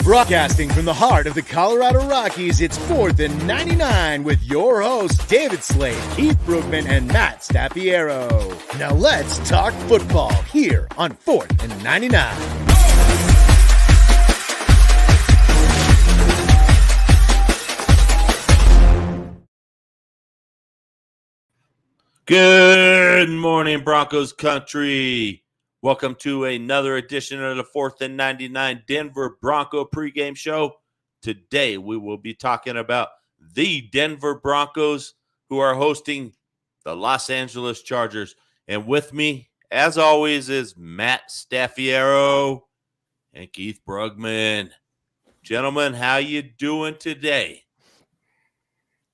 Broadcasting from the heart of the Colorado Rockies, it's 4th and 99 with your hosts, David Slade, Keith Brookman, and Matt Staffiero. Now let's talk football here on 4th and 99. Good morning, Broncos country. Welcome to another edition of the 4th and 99 Denver Bronco pregame show. Today, we will be talking about the Denver Broncos, who are hosting the Los Angeles Chargers. And with me, as always, is Matt Staffiero and Keith Brugman. Gentlemen, how you doing today?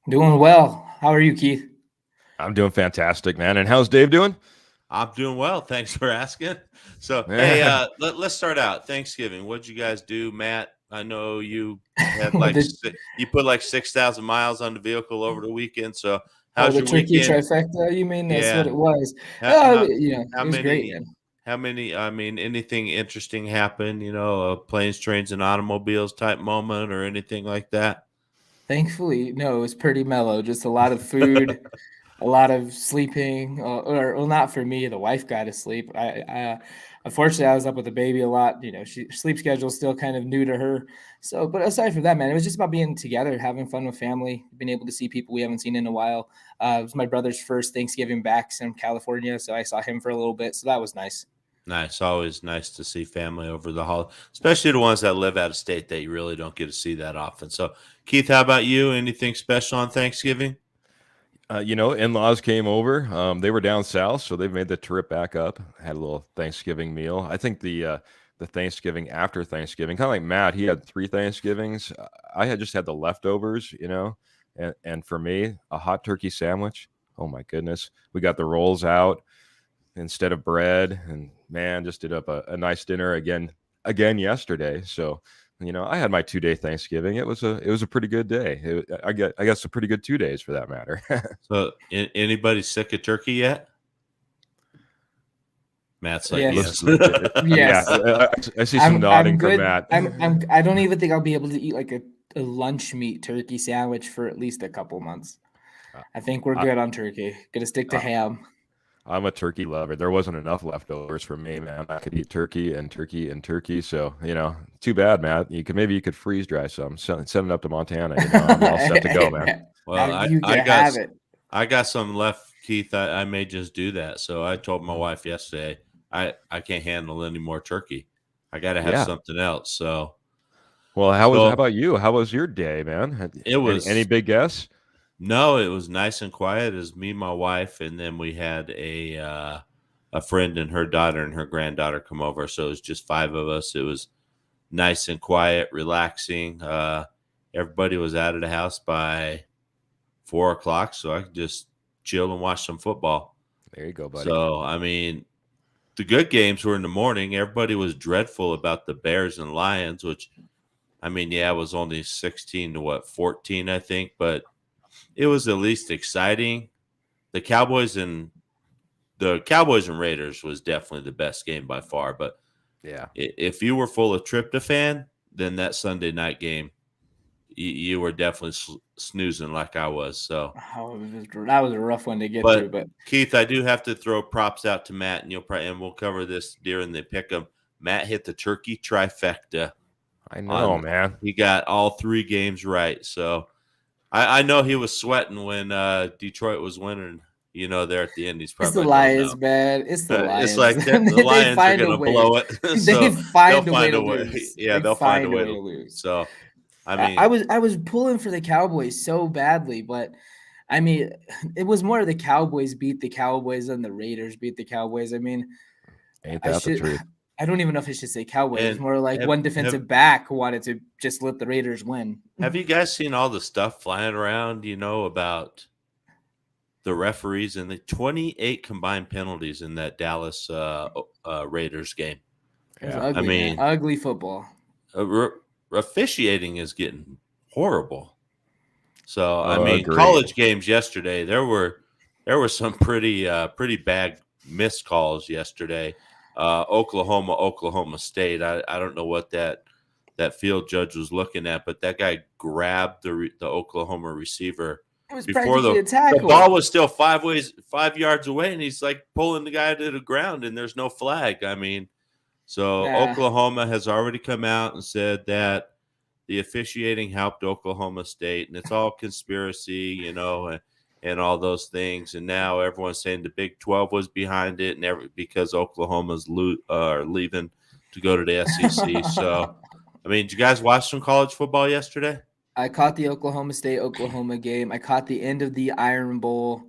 Doing well. How are you, Keith? I'm doing fantastic, man. And how's Dave doing? I'm doing well. Thanks for asking. So, hey, let's start out. Thanksgiving. What'd you guys do, Matt? I know you had you put like 6,000 miles on the vehicle over the weekend. So, how's your turkey weekend? Trifecta? You mean that's what it was? It was great, man. How many? I mean, anything interesting happened? You know, planes, trains, and automobiles type moment, or anything like that? Thankfully, no. It was pretty mellow. Just a lot of food. A lot of sleeping, or not for me. The wife got to sleep. Unfortunately, I was up with the baby a lot. You know, sleep schedule is still kind of new to her. So, but aside from that, man, it was just about being together, having fun with family, being able to see people we haven't seen in a while. It was my brother's first Thanksgiving back from California, so I saw him for a little bit. So that was nice. Nice. Always nice to see family over the holiday, especially the ones that live out of state that you really don't get to see that often. So, Keith, how about you? Anything special on Thanksgiving? In-laws came over. They were down south, so they've made the trip back up. Had a little Thanksgiving meal. I think the Thanksgiving after Thanksgiving, kind of like Matt, he had 3 Thanksgivings. I had just had the leftovers, and for me, a hot turkey sandwich. Oh my goodness, we got the rolls out instead of bread, and man, just did up a nice dinner again yesterday. So. I had my 2-day Thanksgiving. It was a pretty good day. I guess a pretty good 2 days for that matter. So, anybody sick of turkey yet? Matt's like, yes. Yes. Yeah, I see some nodding from Matt. I don't even think I'll be able to eat like a lunch meat turkey sandwich for at least a couple months. I think we're good on turkey. Gonna stick to ham. I'm a turkey lover. There wasn't enough leftovers for me, man. I could eat turkey and turkey and turkey. So, too bad, Matt. Maybe you could freeze dry some. Send it up to Montana. I'm all set to go, man. Well, I got some left, Keith. I may just do that. So I told my wife yesterday, I can't handle any more turkey. I got to have something else. So, well, how about you? How was your day, man? It was any big guests? No, it was nice and quiet. It was me, my wife, and then we had a friend and her daughter and her granddaughter come over. So it was just 5 of us. It was nice and quiet, relaxing. Everybody was out of the house by 4 o'clock, so I could just chill and watch some football. There you go, buddy. So, I mean, the good games were in the morning. Everybody was dreadful about the Bears and Lions, which, I mean, it was only 16 to 14, I think, but it was at least exciting. The Cowboys and Raiders was definitely the best game by far. But yeah, if you were full of tryptophan, then that Sunday night game, you were definitely snoozing like I was. So that was a rough one to get through. But Keith, I do have to throw props out to Matt, and we'll cover this during the pick'em. Matt hit the turkey trifecta. I know, man. He got all 3 games right. So. I know he was sweating when Detroit was winning, there at the end. He's probably it's the Lions, man. It's the Lions. It's like the Lions are going to blow it. So they find a way to lose. Yeah, they'll find a way to lose. So, I mean. I was pulling for the Cowboys so badly, but, I mean, it was more the Cowboys beat the Cowboys than the Raiders beat the Cowboys. I mean. Ain't that the truth? I don't even know if I should say Cowboys. It's more like one defensive back wanted to just let the Raiders win. Have you guys seen all the stuff flying around, about the referees and the 28 combined penalties in that Dallas Raiders game? Yeah. Ugly, I mean, ugly football. Officiating is getting horrible. So, agreed. College games yesterday, there were some pretty bad missed calls yesterday. Oklahoma State. I don't know what that that field judge was looking at, but that guy grabbed the Oklahoma receiver It was before practically a the tackle. ball was still 5 yards away, and he's like pulling the guy to the ground, and there's no flag. I mean, so Oklahoma has already come out and said that the officiating helped Oklahoma State, and it's all conspiracy, and all those things. And now everyone's saying the Big 12 was behind it, and because Oklahoma's leaving to go to the SEC. So, I mean, did you guys watch some college football yesterday? I caught the Oklahoma State-Oklahoma game. I caught the end of the Iron Bowl.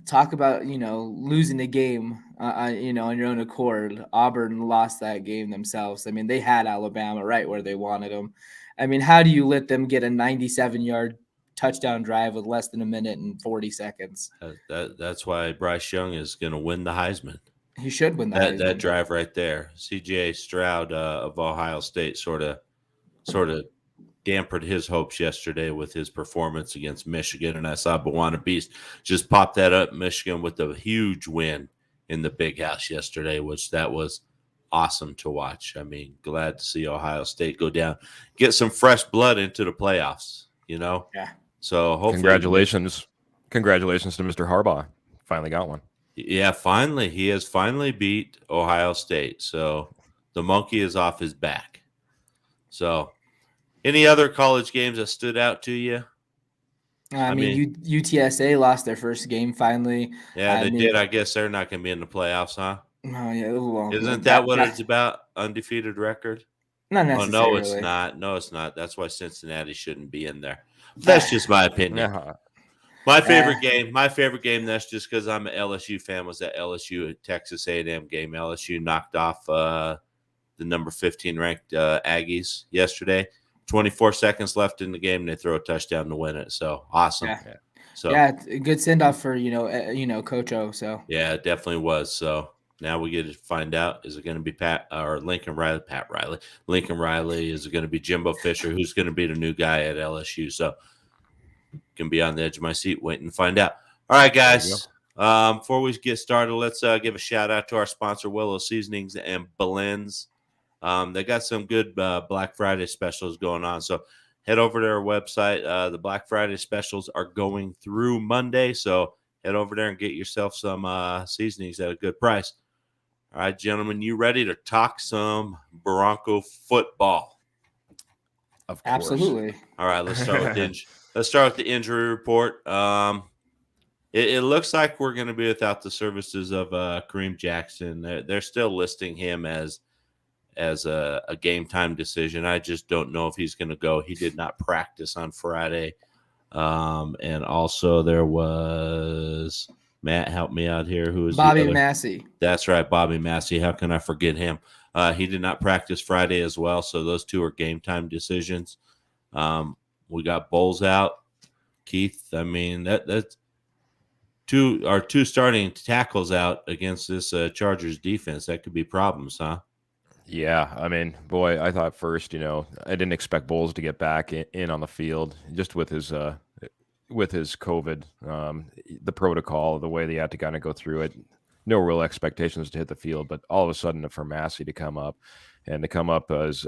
Talk about, losing a game, on your own accord. Auburn lost that game themselves. I mean, they had Alabama right where they wanted them. I mean, how do you let them get a 97-yard touchdown drive with less than a minute and 40 seconds? That's why Bryce Young is going to win the Heisman. He should win the Heisman. That drive right there. C.J. Stroud of Ohio State sort of dampened his hopes yesterday with his performance against Michigan, and I saw Bawana Beast just pop that up Michigan with a huge win in the Big House yesterday, which that was awesome to watch. I mean, glad to see Ohio State go down, get some fresh blood into the playoffs, Yeah. So hopefully, congratulations to Mr. Harbaugh. Finally got one. Yeah, finally. He has finally beat Ohio State. So the monkey is off his back. So any other college games that stood out to you? I mean, UTSA lost their first game finally. Yeah, they did. I guess they're not going to be in the playoffs, huh? Oh, yeah. Well, Isn't that what it's about? Undefeated record? Not necessarily. Oh, no, it's not. No, it's not. That's why Cincinnati shouldn't be in there. That's just my opinion. My favorite game, that's just because I'm an LSU fan, was that LSU Texas A&M game. LSU knocked off the number 15 ranked Aggies yesterday. 24 seconds left in the game, and they throw a touchdown to win it. So awesome. Yeah. So it's a good send off for Coach O. So yeah, it definitely was. So now we get to find out: is it going to be Lincoln Riley? Lincoln Riley? Is it going to be Jimbo Fisher? Who's going to be the new guy at LSU? So can be on the edge of my seat waiting to find out. All right, guys. Before we get started, let's give a shout out to our sponsor, Willow Seasonings and Blends. They got some good Black Friday specials going on. So head over to our website. The Black Friday specials are going through Monday. So head over there and get yourself some seasonings at a good price. All right, gentlemen, you ready to talk some Bronco football? Of course. Absolutely. All right, let's start with the injury report. It looks like we're going to be without the services of Kareem Jackson. They're still listing him as a game time decision. I just don't know if he's going to go. He did not practice on Friday. And also there was Matt, help me out here. Who is Bobby Massey? That's right, Bobby Massey. How can I forget him? He did not practice Friday as well. So those two are game time decisions. We got Bowles out. Keith, I mean, that's two starting tackles out against this Chargers defense. That could be problems, huh? Yeah, I mean, boy, I thought first, I didn't expect Bowles to get back in on the field just with his COVID, the protocol, the way they had to kind of go through it. No real expectations to hit the field, but all of a sudden for Massey to come up as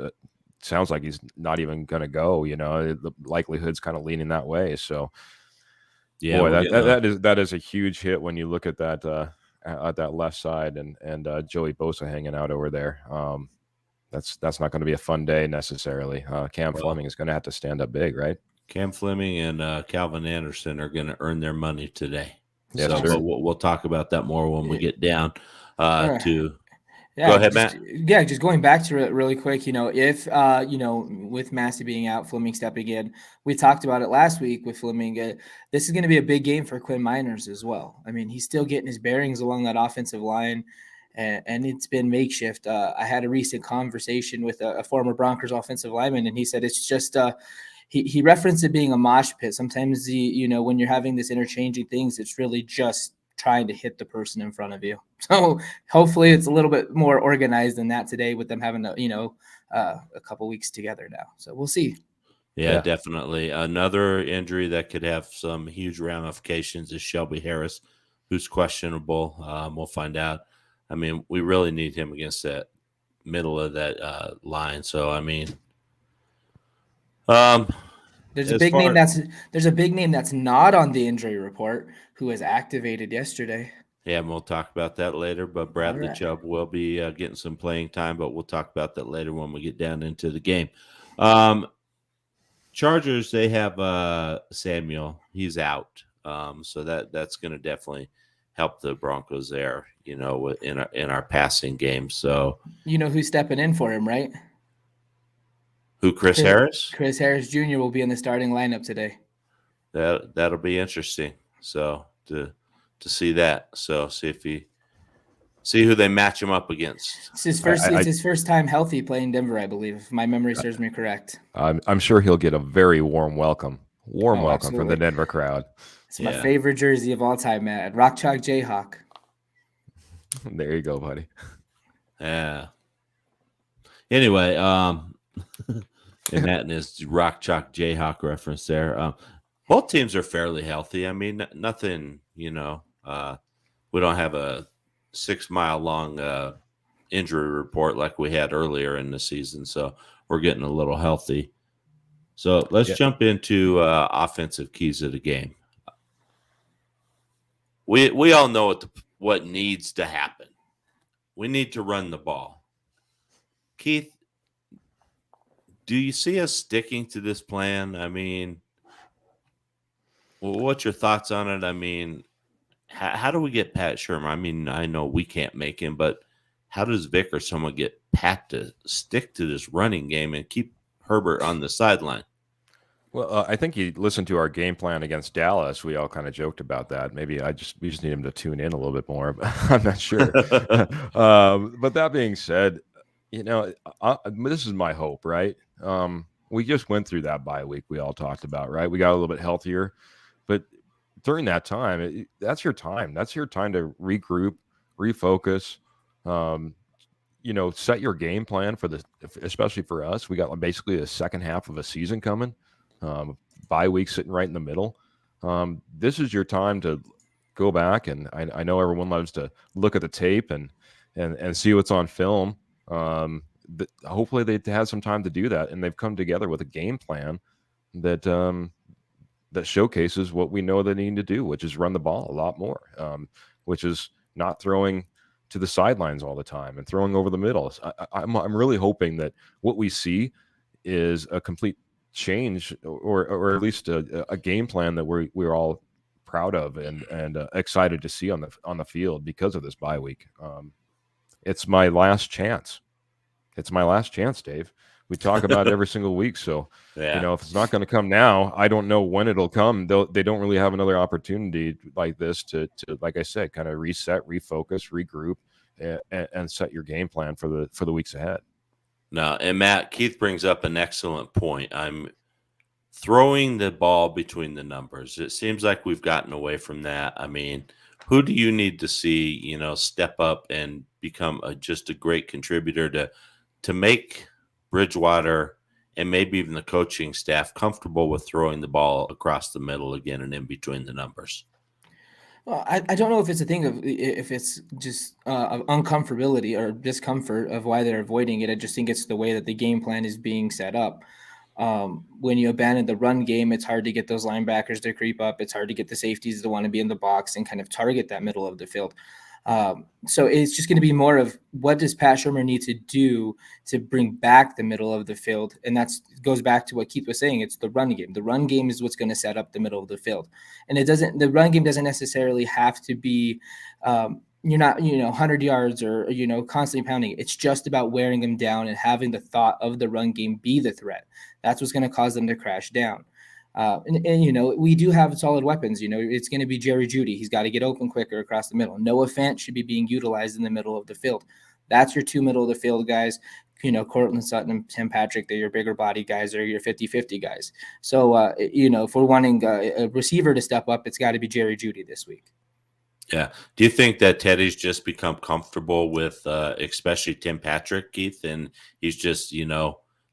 sounds like he's not even going to go. The likelihood's kind of leaning that way. So, yeah, boy, that is a huge hit when you look at that left side and Joey Bosa hanging out over there. That's not going to be a fun day necessarily. Cam Fleming is going to have to stand up big, right? Cam Fleming and Calvin Anderson are going to earn their money today. Yes, so sir. We'll talk about that more when we get down to. Yeah, go ahead, Matt. Yeah, just going back to it really quick, if, with Massey being out, Fleming stepping in, we talked about it last week with Fleming. This is going to be a big game for Quinn Miners as well. I mean, he's still getting his bearings along that offensive line, and it's been makeshift. I had a recent conversation with a former Broncos offensive lineman, and he said it's just he referenced it being a mosh pit. Sometimes, when you're having this interchanging things, it's really just trying to hit the person in front of you. So hopefully it's a little bit more organized than that today with them having a couple weeks together now. So we'll see. Yeah, definitely. Another injury that could have some huge ramifications is Shelby Harris, who's questionable. We'll find out. I mean, we really need him against that middle of that line. So, I mean, There's a As big name far that's not on the injury report who was activated yesterday. Yeah, and we'll talk about that later. But Bradley right. Chubb will be getting some playing time, but we'll talk about that later when we get down into the game. Chargers, they have Samuel. He's out, so that's going to definitely help the Broncos there. In our passing game. So You know who's stepping in for him, right? who? Chris Harris. Chris Harris Jr. will be in the starting lineup today. That'll be interesting. So to see that. So see who they match him up against. It's his first time healthy playing Denver, I believe, if my memory serves me correct. I'm sure he'll get a very warm welcome. Welcome absolutely. from the Denver crowd. It's my favorite jersey of all time, Matt. Rock Chalk Jayhawk. There you go, buddy. Yeah. Anyway, and that is Rock Chalk Jayhawk reference there. Both teams are fairly healthy. I mean, nothing, we don't have a 6-mile long injury report like we had earlier in the season. So we're getting a little healthy. So let's jump into offensive keys of the game. We all know what needs to happen. We need to run the ball. Keith, do you see us sticking to this plan? I mean, what's your thoughts on it? I mean, how do we get Pat Shurmur? I mean, I know we can't make him, but how does Vic or someone get Pat to stick to this running game and keep Herbert on the sideline? Well, I think you listened to our game plan against Dallas. We all kind of joked about that. Maybe we just need him to tune in a little bit more. I'm not sure. But that being said, this is my hope, right? We just went through that bye week we all talked about, right? We got a little bit healthier, but during that time, that's your time. That's your time to regroup, refocus, set your game plan especially for us. We got basically the second half of a season coming. Bye week sitting right in the middle. This is your time to go back, and I know everyone loves to look at the tape and see what's on film. Hopefully they have some time to do that, and they've come together with a game plan that showcases what we know they need to do, which is run the ball a lot more, which is not throwing to the sidelines all the time and throwing over the middle. I'm really hoping that what we see is a complete change, or at least a game plan that we're all proud of and excited to see on the field because of this bye week. It's my last chance. It's my last chance, Dave. We talk about it every single week. So, if it's not going to come now, I don't know when it'll come. They don't really have another opportunity like this to like I said, kind of reset, refocus, regroup, and set your game plan for the weeks ahead. No, and Matt, Keith brings up an excellent point. I'm throwing the ball between the numbers. It seems like we've gotten away from that. I mean, who do you need to see, step up and become just a great contributor to make Bridgewater and maybe even the coaching staff comfortable with throwing the ball across the middle again and in between the numbers? Well, I don't know if it's a thing of if it's just uncomfortability or discomfort of why they're avoiding it. I just think it's the way that the game plan is being set up. When you abandon the run game, it's hard to get those linebackers to creep up. It's hard to get the safeties to want to be in the box and kind of target that middle of the field. So it's just going to be more of what does Pat Shurmur need to do to bring back the middle of the field? And that goes back to what Keith was saying. It's the run game. The run game is what's going to set up the middle of the field. And the run game doesn't necessarily have to be, you're not, 100 yards or, constantly pounding it. It's just about wearing them down and having the thought of the run game be the threat. That's what's going to cause them to crash down. We do have solid weapons. It's going to be Jerry Jeudy. He's got to get open quicker across the middle. Noah Fant should be being utilized in the middle of the field. That's your two middle of the field guys. Cortland Sutton and Tim Patrick, they're your bigger body guys. They're your 50-50 guys. So, if we're wanting a receiver to step up, it's got to be Jerry Jeudy this week. Yeah. Do you think that Teddy's just become comfortable with especially Tim Patrick, Keith, and he's just,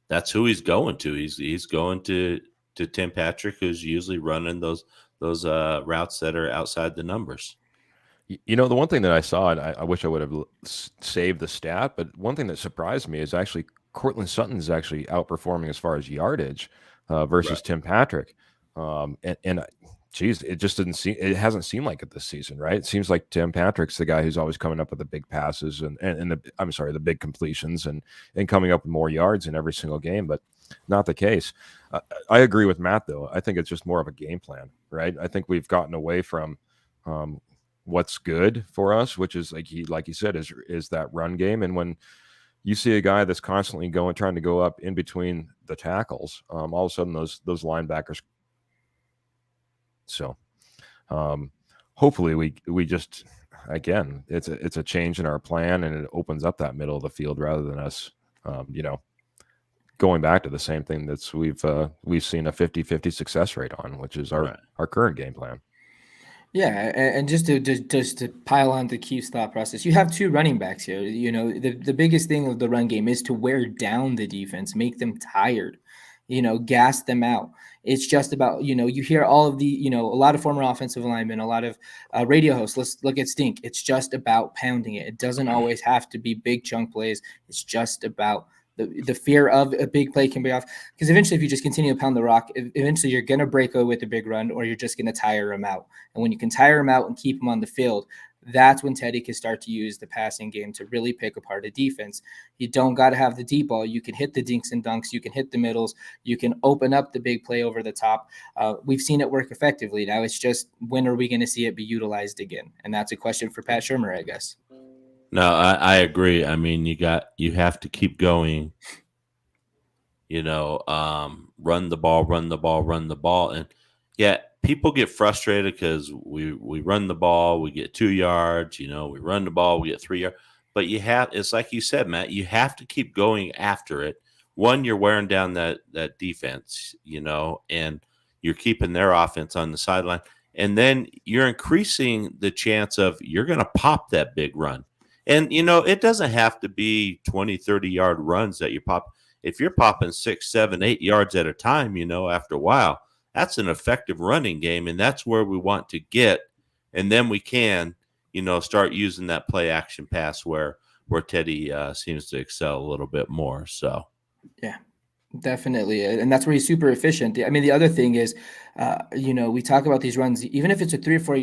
that's who he's going to. He's going to Tim Patrick, who's usually running those routes that are outside the numbers. The one thing that I saw, and I wish I would have saved the stat, but one thing that surprised me is actually Cortland Sutton's actually outperforming as far as yardage versus Right. Tim Patrick. Geez, it hasn't seemed like it this season, right? It seems like Tim Patrick's the guy who's always coming up with the big passes and the big completions and coming up with more yards in every single game, but not the case. I agree with Matt though. I think it's just more of a game plan, right? I think we've gotten away from what's good for us, which is like he said, is that run game. And when you see a guy that's constantly trying to go up in between the tackles, all of a sudden those linebackers. So hopefully we just, again, it's a change in our plan, and it opens up that middle of the field rather than us, going back to the same thing that's we've seen a 50-50 success rate on, which is our current game plan. Yeah, and just to pile on the Keith's thought process, you have two running backs here. The biggest thing of the run game is to wear down the defense, make them tired, gas them out. It's just about, you hear all of the, a lot of former offensive linemen, a lot of radio hosts. Let's look at Stink. It's just about pounding it. It doesn't always have to be big chunk plays. It's just about the fear of a big play can be off, because eventually if you just continue to pound the rock, eventually you're going to break away with a big run, or you're just going to tire him out. And when you can tire him out and keep him on the field, that's when Teddy can start to use the passing game to really pick apart a defense. You don't got to have the deep ball. You can hit the dinks and dunks. You can hit the middles. You can open up the big play over the top. We've seen it work effectively. Now it's just, when are we going to see it be utilized again? And that's a question for Pat Shurmur, I guess. No, I agree. I mean, you have to keep going, run the ball. And yeah, people get frustrated because we run the ball, we get 2 yards, we run the ball, we get 3 yards. But it's like you said, Matt, you have to keep going after it. One, you're wearing down that defense, and you're keeping their offense on the sideline. And then you're increasing the chance of you're going to pop that big run. And, it doesn't have to be 20, 30-yard runs that you pop. If you're popping 6, 7, 8 yards at a time, after a while, that's an effective running game, and that's where we want to get. And then we can, start using that play action pass where Teddy seems to excel a little bit more. So, yeah. Definitely. And that's where he's super efficient. I mean, the other thing is, we talk about these runs, even if it's a 3 or 4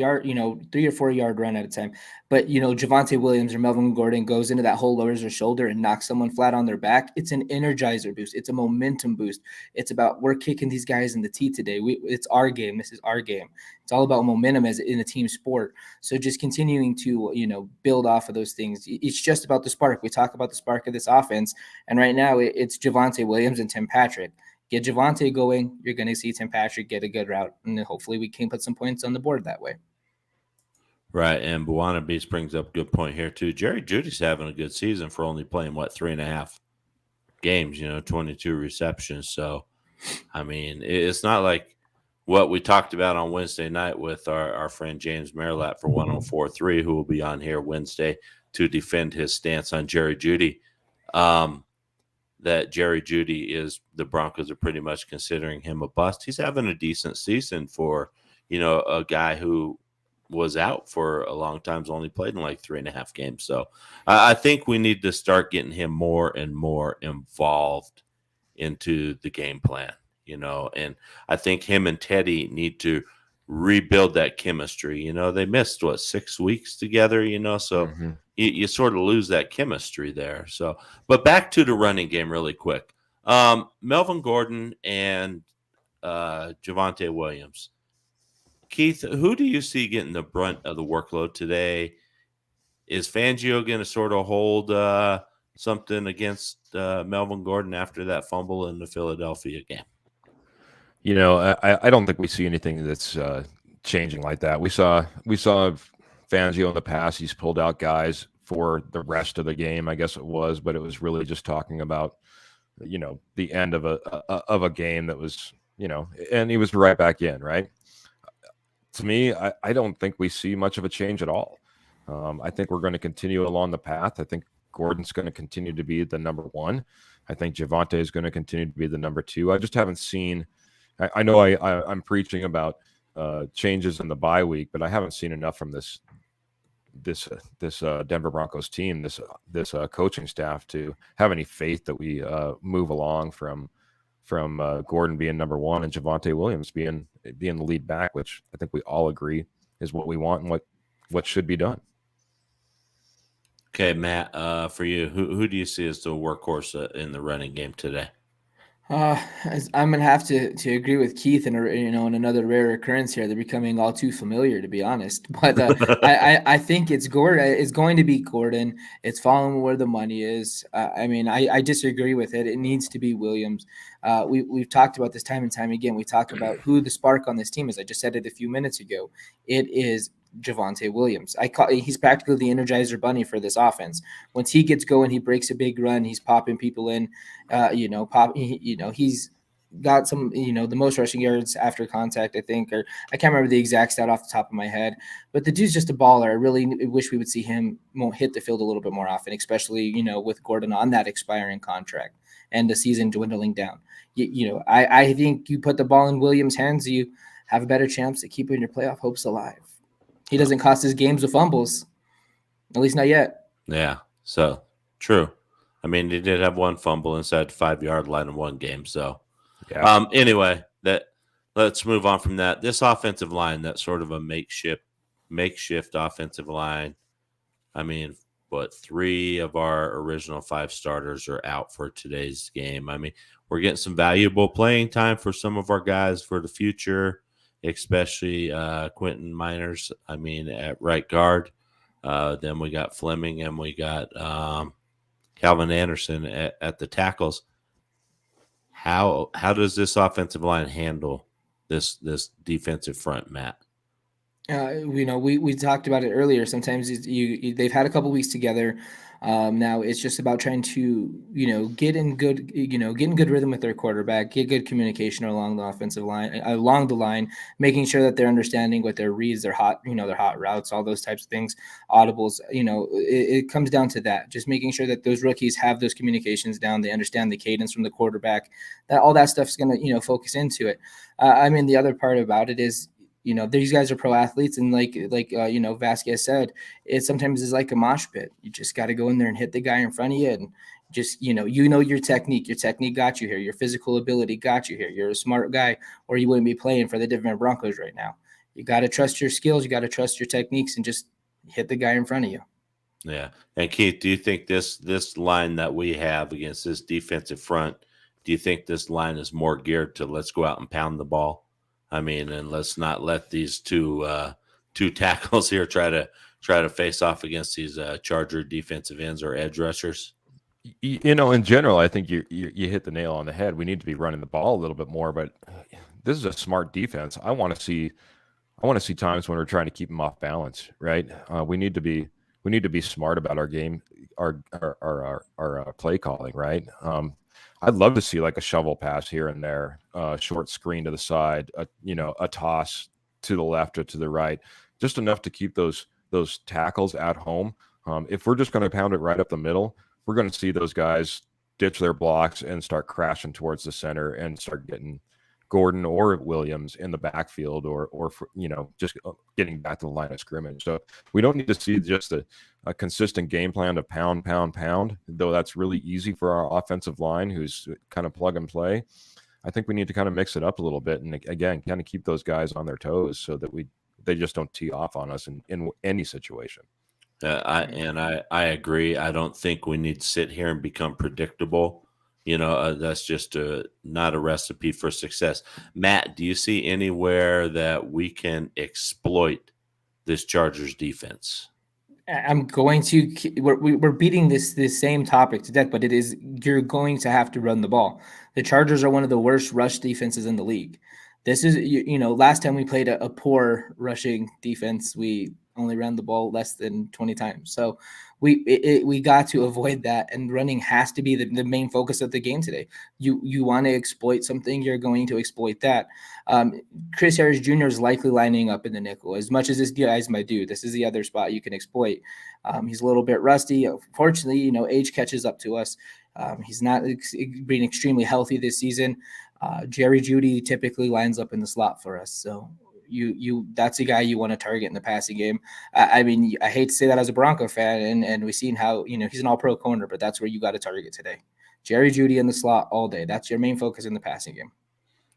yard run at a time, but, Javonte Williams or Melvin Gordon goes into that hole, lowers their shoulder and knocks someone flat on their back. It's an energizer boost. It's a momentum boost. It's about, we're kicking these guys in the teeth today. It's our game. This is our game. It's all about momentum as in a team sport. So just continuing to, build off of those things. It's just about the spark. We talk about the spark of this offense. And right now it's Javonte Williams and Tim Patrick. Get Javonte going, you're going to see Tim Patrick get a good route, and hopefully we can put some points on the board that way. Right, and Buwana Beast brings up a good point here too. Jerry Jeudy's having a good season for only playing 3.5 games. 22 receptions. So, I mean, it's not like what we talked about on Wednesday night with our friend James Merrillat for 104.3, who will be on here Wednesday to defend his stance on Jerry Jeudy. That Jerry Jeudy the Broncos are pretty much considering him a bust. He's having a decent season for, a guy who was out for a long time, only played in 3.5 games. So I think we need to start getting him more and more involved into the game plan, and I think him and Teddy need to rebuild that chemistry. They missed 6 weeks together, so you sort of lose that chemistry there. So, but back to the running game really quick. Melvin Gordon and Javonte Williams. Keith, who do you see getting the brunt of the workload today? Is Fangio going to sort of hold something against Melvin Gordon after that fumble in the Philadelphia game? I don't think we see anything that's changing like that. We saw Fangio in the past. He's pulled out guys for the rest of the game, I guess it was, but it was really just talking about, the end of a game that was, and he was right back in, right? To me, I don't think we see much of a change at all. I think we're going to continue along the path. I think Gordon's going to continue to be the number 1. I think Javonte is going to continue to be the number 2. I just haven't seen. I know I'm preaching about changes in the bye week, but I haven't seen enough from this this Denver Broncos team, this coaching staff, to have any faith that we move along from Gordon being number one and Javonte Williams being the lead back, which I think we all agree is what we want and what should be done. Okay, Matt, for you, who do you see as the workhorse in the running game today? I'm gonna have to agree with Keith, and in another rare occurrence here, they're becoming all too familiar, to be honest. But I think it's Gordon. It's going to be Gordon. It's following where the money is. I disagree with it. It needs to be Williams. We've talked about this time and time again. We talk about who the spark on this team is. I just said it a few minutes ago. It is Javonte Williams. He's practically the Energizer Bunny for this offense. Once he gets going, he breaks a big run. He's popping people in. He's got some, the most rushing yards after contact, I think, or I can't remember the exact stat off the top of my head. But the dude's just a baller. I really wish we would see him hit the field a little bit more often, especially with Gordon on that expiring contract and the season dwindling down. I think you put the ball in Williams' hands, you have a better chance at keeping your playoff hopes alive. He doesn't cost his games with fumbles, at least not yet. Yeah, so true. I mean, he did have one fumble inside the 5-yard line in one game. So, yeah. Anyway, let's move on from that. This offensive line, that's sort of a makeshift offensive line. I mean, 3 of our original 5 starters are out for today's game. I mean, we're getting some valuable playing time for some of our guys for the future, especially Quentin Miners, at right guard. Then we got Fleming and we got Calvin Anderson at the tackles. How does this offensive line handle this defensive front, Matt? We talked about it earlier. Sometimes they've had a couple weeks together. Now it's just about trying to, get in good rhythm with their quarterback, get good communication along the offensive line, along the line, making sure that they're understanding what their reads, their hot routes, all those types of things, audibles. It comes down to that. Just making sure that those rookies have those communications down. They understand the cadence from the quarterback. That all that stuff is going to, focus into it. The other part about it is, these guys are pro athletes, and like Vasquez said, it sometimes is like a mosh pit. You just got to go in there and hit the guy in front of you, and just your technique. Your technique got you here. Your physical ability got you here. You're a smart guy, or you wouldn't be playing for the Denver Broncos right now. You got to trust your skills. You got to trust your techniques, and just hit the guy in front of you. Yeah. And Keith, do you think this line that we have against this defensive front, do you think this line is more geared to let's go out and pound the ball? And let's not let these two tackles here try to face off against these Charger defensive ends or edge rushers. In general, I think you hit the nail on the head. We need to be running the ball a little bit more, but this is a smart defense. I want to see times when we're trying to keep them off balance, right? We need to be smart about our game, our play calling, right? I'd love to see like a shovel pass here and there, short screen to the side, a toss to the left or to the right, just enough to keep those tackles at home. If we're just going to pound it right up the middle, we're going to see those guys ditch their blocks and start crashing towards the center and start getting Gordon or Williams in the backfield or just getting back to the line of scrimmage. So we don't need to see just a consistent game plan to pound, though that's really easy for our offensive line who's kind of plug and play. I think we need to kind of mix it up a little bit and, again, kind of keep those guys on their toes so that they just don't tee off on us in any situation. I agree. I don't think we need to sit here and become predictable. That's just not a recipe for success. Matt, do you see anywhere that we can exploit this Chargers defense? I'm going to. We're beating this same topic to death, but you're going to have to run the ball. The Chargers are one of the worst rush defenses in the league. This is, last time we played a poor rushing defense, we only ran the ball less than 20 times. So we got to avoid that, and running has to be the main focus of the game today. You want to exploit something, you're going to exploit that. Chris Harris Jr. is likely lining up in the nickel. As much as this guy's my dude, this is the other spot you can exploit. He's a little bit rusty. Fortunately, age catches up to us. He's not being extremely healthy this season. Jerry Jeudy typically lines up in the slot for us. So that's a guy you want to target in the passing game. I mean, I hate to say that as a Bronco fan, and we've seen how, he's an all-pro corner, but that's where you got to target today. Jerry Jeudy in the slot all day. That's your main focus in the passing game.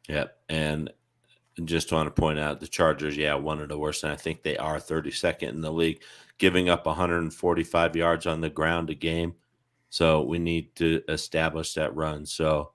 Yep. And just want to point out the Chargers, one of the worst, and I think they are 32nd in the league, giving up 145 yards on the ground a game. So we need to establish that run. So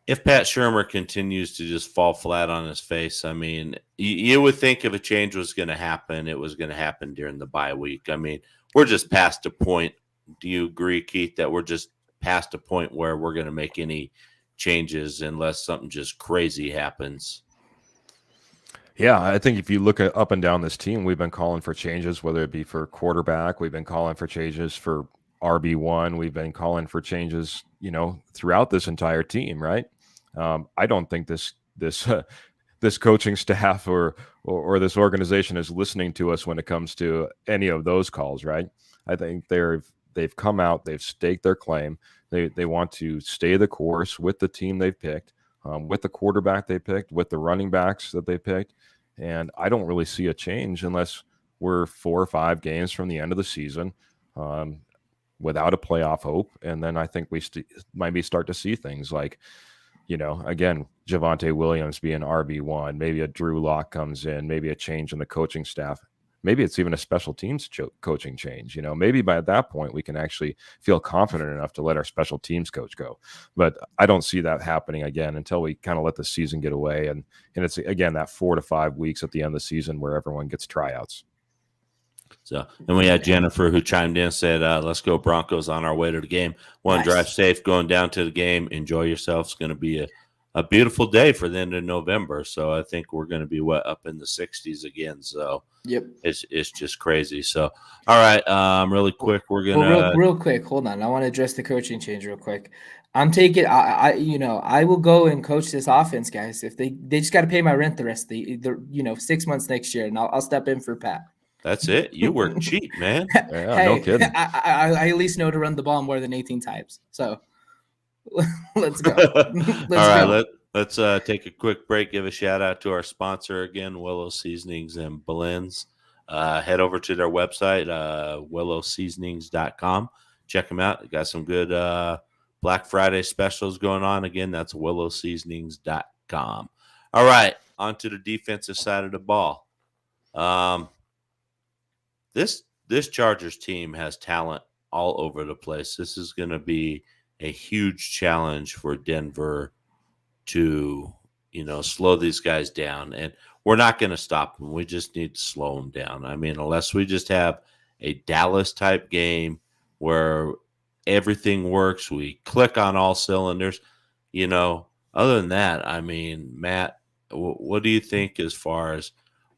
if Pat Shurmur continues to just fall flat on his face, I mean, you would think if a change was going to happen, it was going to happen during the bye week. I mean, we're just past a point. Do you agree, Keith, that we're just past a point where we're going to make any changes unless something just crazy happens? Yeah, I think if you look at up and down this team, we've been calling for changes, whether it be for quarterback, we've been calling for changes for RB1, we've been calling for changes, throughout this entire team, right? I don't think this coaching staff or this organization is listening to us when it comes to any of those calls, right? I think they've come out, they've staked their claim. They want to stay the course with the team they've picked, with the quarterback they picked, with the running backs that they picked. And I don't really see a change unless we're 4 or 5 games from the end of the season without a playoff hope. And then I think we might start to see things like, again, Javonte Williams being RB1, maybe a Drew Lock comes in, maybe a change in the coaching staff. Maybe it's even a special teams coaching change. Maybe by that point we can actually feel confident enough to let our special teams coach go. But I don't see that happening again until we kind of let the season get away. And it's, again, that 4 to 5 weeks at the end of the season where everyone gets tryouts. So, and we had Jennifer who chimed in and said, let's go Broncos on our way to the game. One, drive safe going down to the game. Enjoy yourself. It's going to be a beautiful day for the end of November. So I think we're going to be up in the 60s again. So yep, it's just crazy. So, all right, really quick, we're going to real quick. Hold on. I want to address the coaching change real quick. I'm taking, I will go and coach this offense, guys. If they just got to pay my rent the rest of the 6 months next year, and I'll step in for Pat. That's it. You work cheap, man. Yeah, hey, no kidding. I at least know to run the ball more than 18 times. So let's go. Let's take a quick break. Give a shout out to our sponsor again, Willow Seasonings and Blends. Head over to their website, willowseasonings.com. Check them out. They got some good Black Friday specials going on. Again, that's willowseasonings.com. All right, on to the defensive side of the ball. This Chargers team has talent all over the place. This is going to be a huge challenge for Denver to, slow these guys down. And we're not going to stop them. We just need to slow them down. I mean, unless we just have a Dallas-type game where everything works, we click on all cylinders, other than that, I mean, Matt, what do you think as far as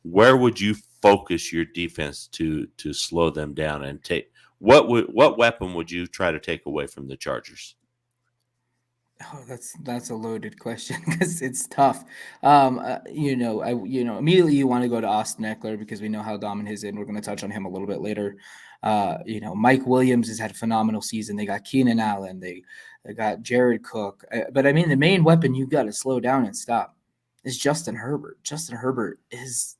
where would you focus your defense to slow them down and take what weapon would you try to take away from the Chargers? Oh, that's a loaded question because it's tough. Immediately you want to go to Austin Eckler because we know how dominant he is, and we're going to touch on him a little bit later. Mike Williams has had a phenomenal season. They got Keenan Allen, they got Jared Cook, but I mean the main weapon you got to slow down and stop is Justin Herbert. Justin Herbert is,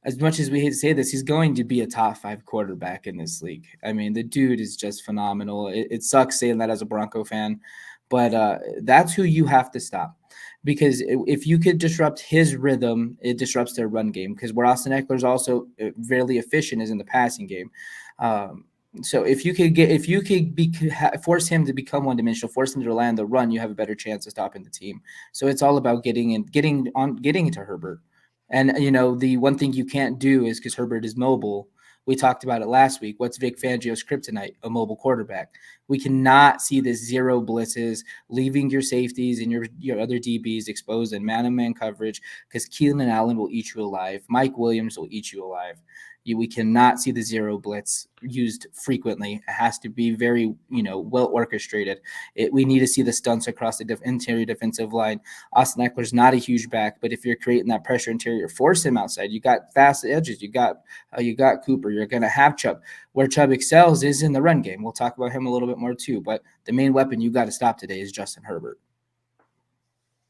as much as we hate to say this, he's going to be a top 5 quarterback in this league. I mean, the dude is just phenomenal. It sucks saying that as a Bronco fan, but that's who you have to stop. Because if you could disrupt his rhythm, it disrupts their run game. Because where Austin Eckler is also very efficient is in the passing game. So if you could force him to become one-dimensional, force him to rely on the run, you have a better chance of stopping the team. So it's all about getting into Herbert. And, the one thing you can't do is because Herbert is mobile. We talked about it last week. What's Vic Fangio's kryptonite? A mobile quarterback. We cannot see this zero blitzes, leaving your safeties and your other DBs exposed in man-on-man coverage because Keenan Allen will eat you alive. Mike Williams will eat you alive. We cannot see the zero blitz used frequently. It has to be very, well orchestrated. We need to see the stunts across the interior defensive line. Austin Eckler's not a huge back, but if you're creating that pressure interior, force him outside. You got fast edges. You got Cooper. You're going to have Chubb. Where Chubb excels is in the run game. We'll talk about him a little bit more too. But the main weapon you got to stop today is Justin Herbert.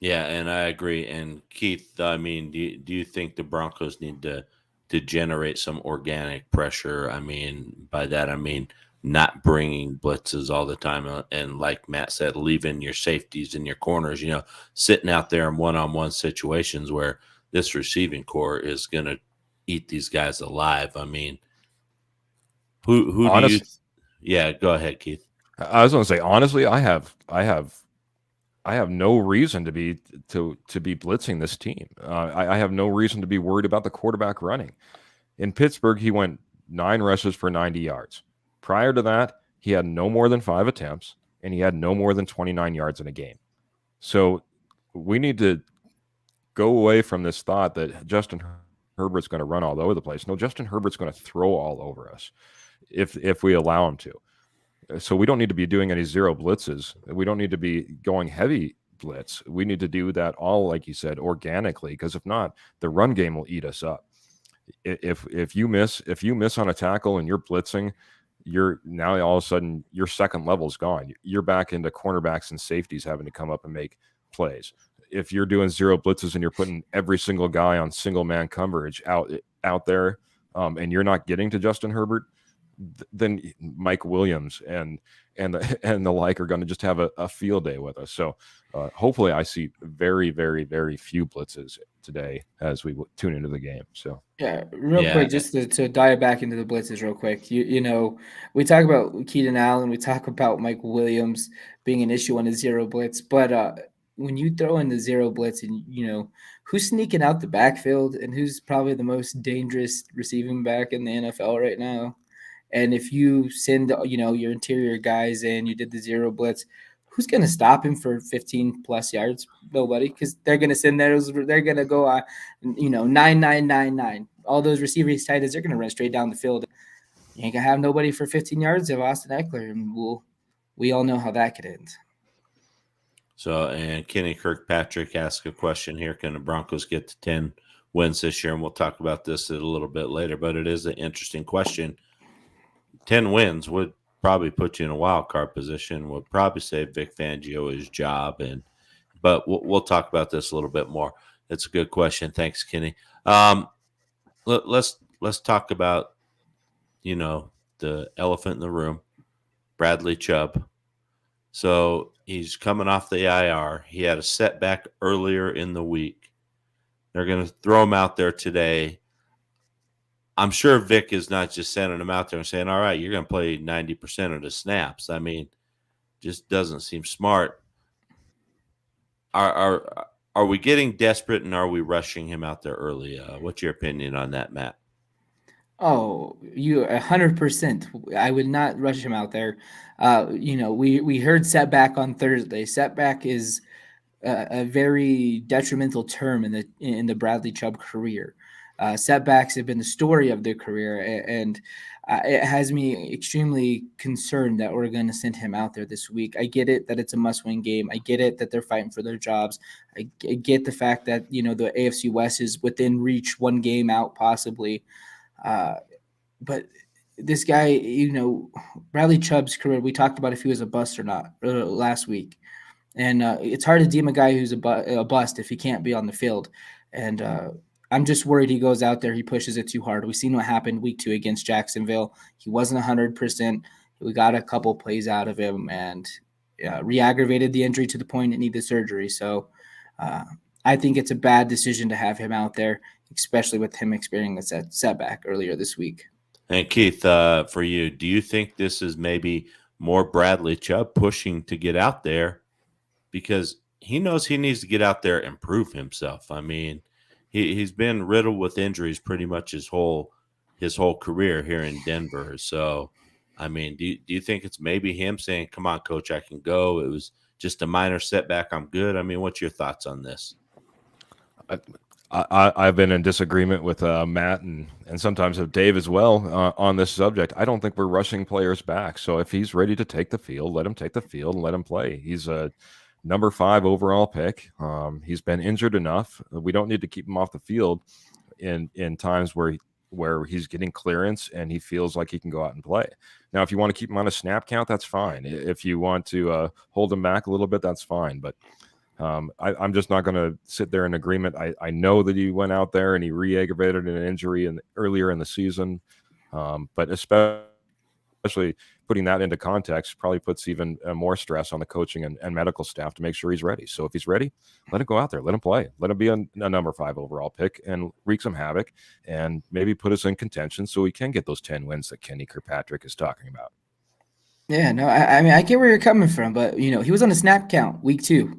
Yeah, and I agree. And Keith, I mean, do you think the Broncos need to generate some organic pressure? I mean, by that I mean not bringing blitzes all the time, and like Matt said, leaving your safeties and your corners, sitting out there in one-on-one situations where this receiving core is going to eat these guys alive. I mean, who do you? Honest, Yeah, go ahead, Keith. I was going to say honestly, I have no reason to be blitzing this team. I have no reason to be worried about the quarterback running. In Pittsburgh, he went 9 rushes for 90 yards. Prior to that, he had no more than 5 attempts, and he had no more than 29 yards in a game. So we need to go away from this thought that Justin Herbert's going to run all over the place. No, Justin Herbert's going to throw all over us if we allow him to. So we don't need to be doing any zero blitzes. We don't need to be going heavy blitz. We need to do that all, like you said, organically, because if not, the run game will eat us up. If you miss on a tackle and you're blitzing, you're now all of a sudden your second level is gone. You're back into cornerbacks and safeties having to come up and make plays. If you're doing zero blitzes and you're putting every single guy on single man coverage out there, and you're not getting to Justin Herbert, then Mike Williams and the like are going to just have a field day with us. So hopefully I see very, very, very few blitzes today as we tune into the game. So yeah, real quick, just to dive back into the blitzes real quick. We talk about Keenan Allen, we talk about Mike Williams being an issue on the zero blitz, but when you throw in the zero blitz and who's sneaking out the backfield and who's probably the most dangerous receiving back in the NFL right now? And if you send, your interior guys in, you did the zero blitz, who's going to stop him for 15 plus yards? Nobody, because they're going to send those. They're going to go, 9-9-9-9. All those receivers tight ends, they're going to run straight down the field. You ain't going to have nobody for 15 yards of Austin Eckler, and we all know how that could end. So, and Kenny Kirkpatrick asked a question here. Can the Broncos get to 10 wins this year? And we'll talk about this a little bit later, but it is an interesting question. 10 wins would probably put you in a wild card position, would probably save Vic Fangio his job. But we'll talk about this a little bit more. It's a good question. Thanks, Kenny. Let's talk about, the elephant in the room, Bradley Chubb. So he's coming off the IR. He had a setback earlier in the week. They're going to throw him out there today. I'm sure Vic is not just sending him out there and saying, all right, you're going to play 90% of the snaps. I mean, just doesn't seem smart. Are we getting desperate and are we rushing him out there early? What's your opinion on that, Matt? Oh, you 100%. I would not rush him out there. We heard setback on Thursday. Setback is a very detrimental term in the Bradley Chubb career. Setbacks have been the story of their career, and it has me extremely concerned that we're going to send him out there this week. I get it that it's a must-win game. I get it that they're fighting for their jobs. I get the fact that, the AFC West is within reach, one game out possibly. But this guy, Bradley Chubb's career, we talked about if he was a bust or not last week. And it's hard to deem a guy who's a bust if he can't be on the field. And I'm just worried he goes out there, he pushes it too hard. We've seen what happened week 2 against Jacksonville. He wasn't 100%. We got a couple plays out of him and re-aggravated the injury to the point it needed surgery. So I think it's a bad decision to have him out there, especially with him experiencing a setback earlier this week. And Keith, for you, do you think this is maybe more Bradley Chubb pushing to get out there because he knows he needs to get out there and prove himself? I mean, he's been riddled with injuries pretty much his whole career here in Denver. So, I mean, do you think it's maybe him saying, come on, coach, I can go. It was just a minor setback. I'm good. I mean, what's your thoughts on this? I've been in disagreement with Matt and sometimes with Dave as well on this subject. I don't think we're rushing players back. So if he's ready to take the field, let him take the field and let him play. He's a number 5 overall pick. He's been injured enough. We don't need to keep him off the field in times where he's getting clearance and he feels like he can go out and play. Now, if you want to keep him on a snap count, that's fine. If you want to hold him back a little bit, that's fine. But I'm just not going to sit there in agreement. I know that he went out there and he re-aggravated an injury earlier in the season, but especially putting that into context probably puts even more stress on the coaching and medical staff to make sure he's ready. So if he's ready, let him go out there, let him play, let him be a number 5 overall pick and wreak some havoc and maybe put us in contention so we can get those 10 wins that Kenny Kirkpatrick is talking about. Yeah, no, I mean, I get where you're coming from, but, he was on a snap count week 2.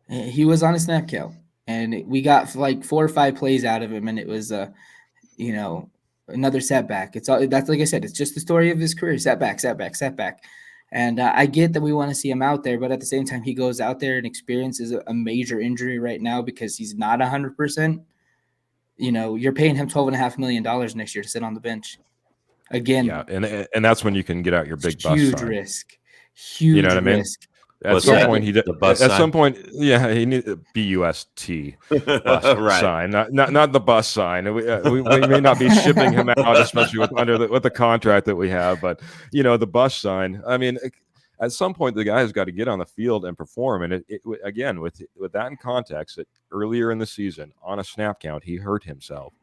He was on a snap count, and we got like 4 or 5 plays out of him, and it was, another setback. That's like I said, it's just the story of his career: setback, setback, setback. And I get that we want to see him out there, but at the same time, he goes out there and experiences a major injury right now because he's not 100%. You're paying him $12.5 million next year to sit on the bench. Again, yeah, and that's when you can get out your big bus huge sign. risk, huge you know what I mean? risk. At some point, he needs a BUST bus Right. sign, not the bus sign. We may not be shipping him out, especially with the contract that we have. But the bus sign. I mean, at some point, the guy has got to get on the field and perform. And again, with that in context, that earlier in the season on a snap count, he hurt himself,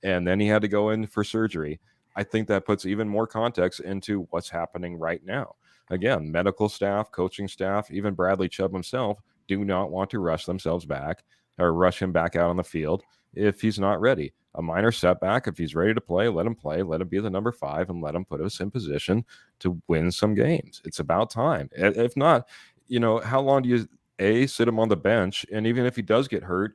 and then he had to go in for surgery. I think that puts even more context into what's happening right now. Again, medical staff, coaching staff, even Bradley Chubb himself do not want to rush themselves back or rush him back out on the field if he's not ready. A minor setback, if he's ready to play, let him be the number 5 and let him put us in position to win some games. It's about time. If not, how long do you sit him on the bench? And even if he does get hurt,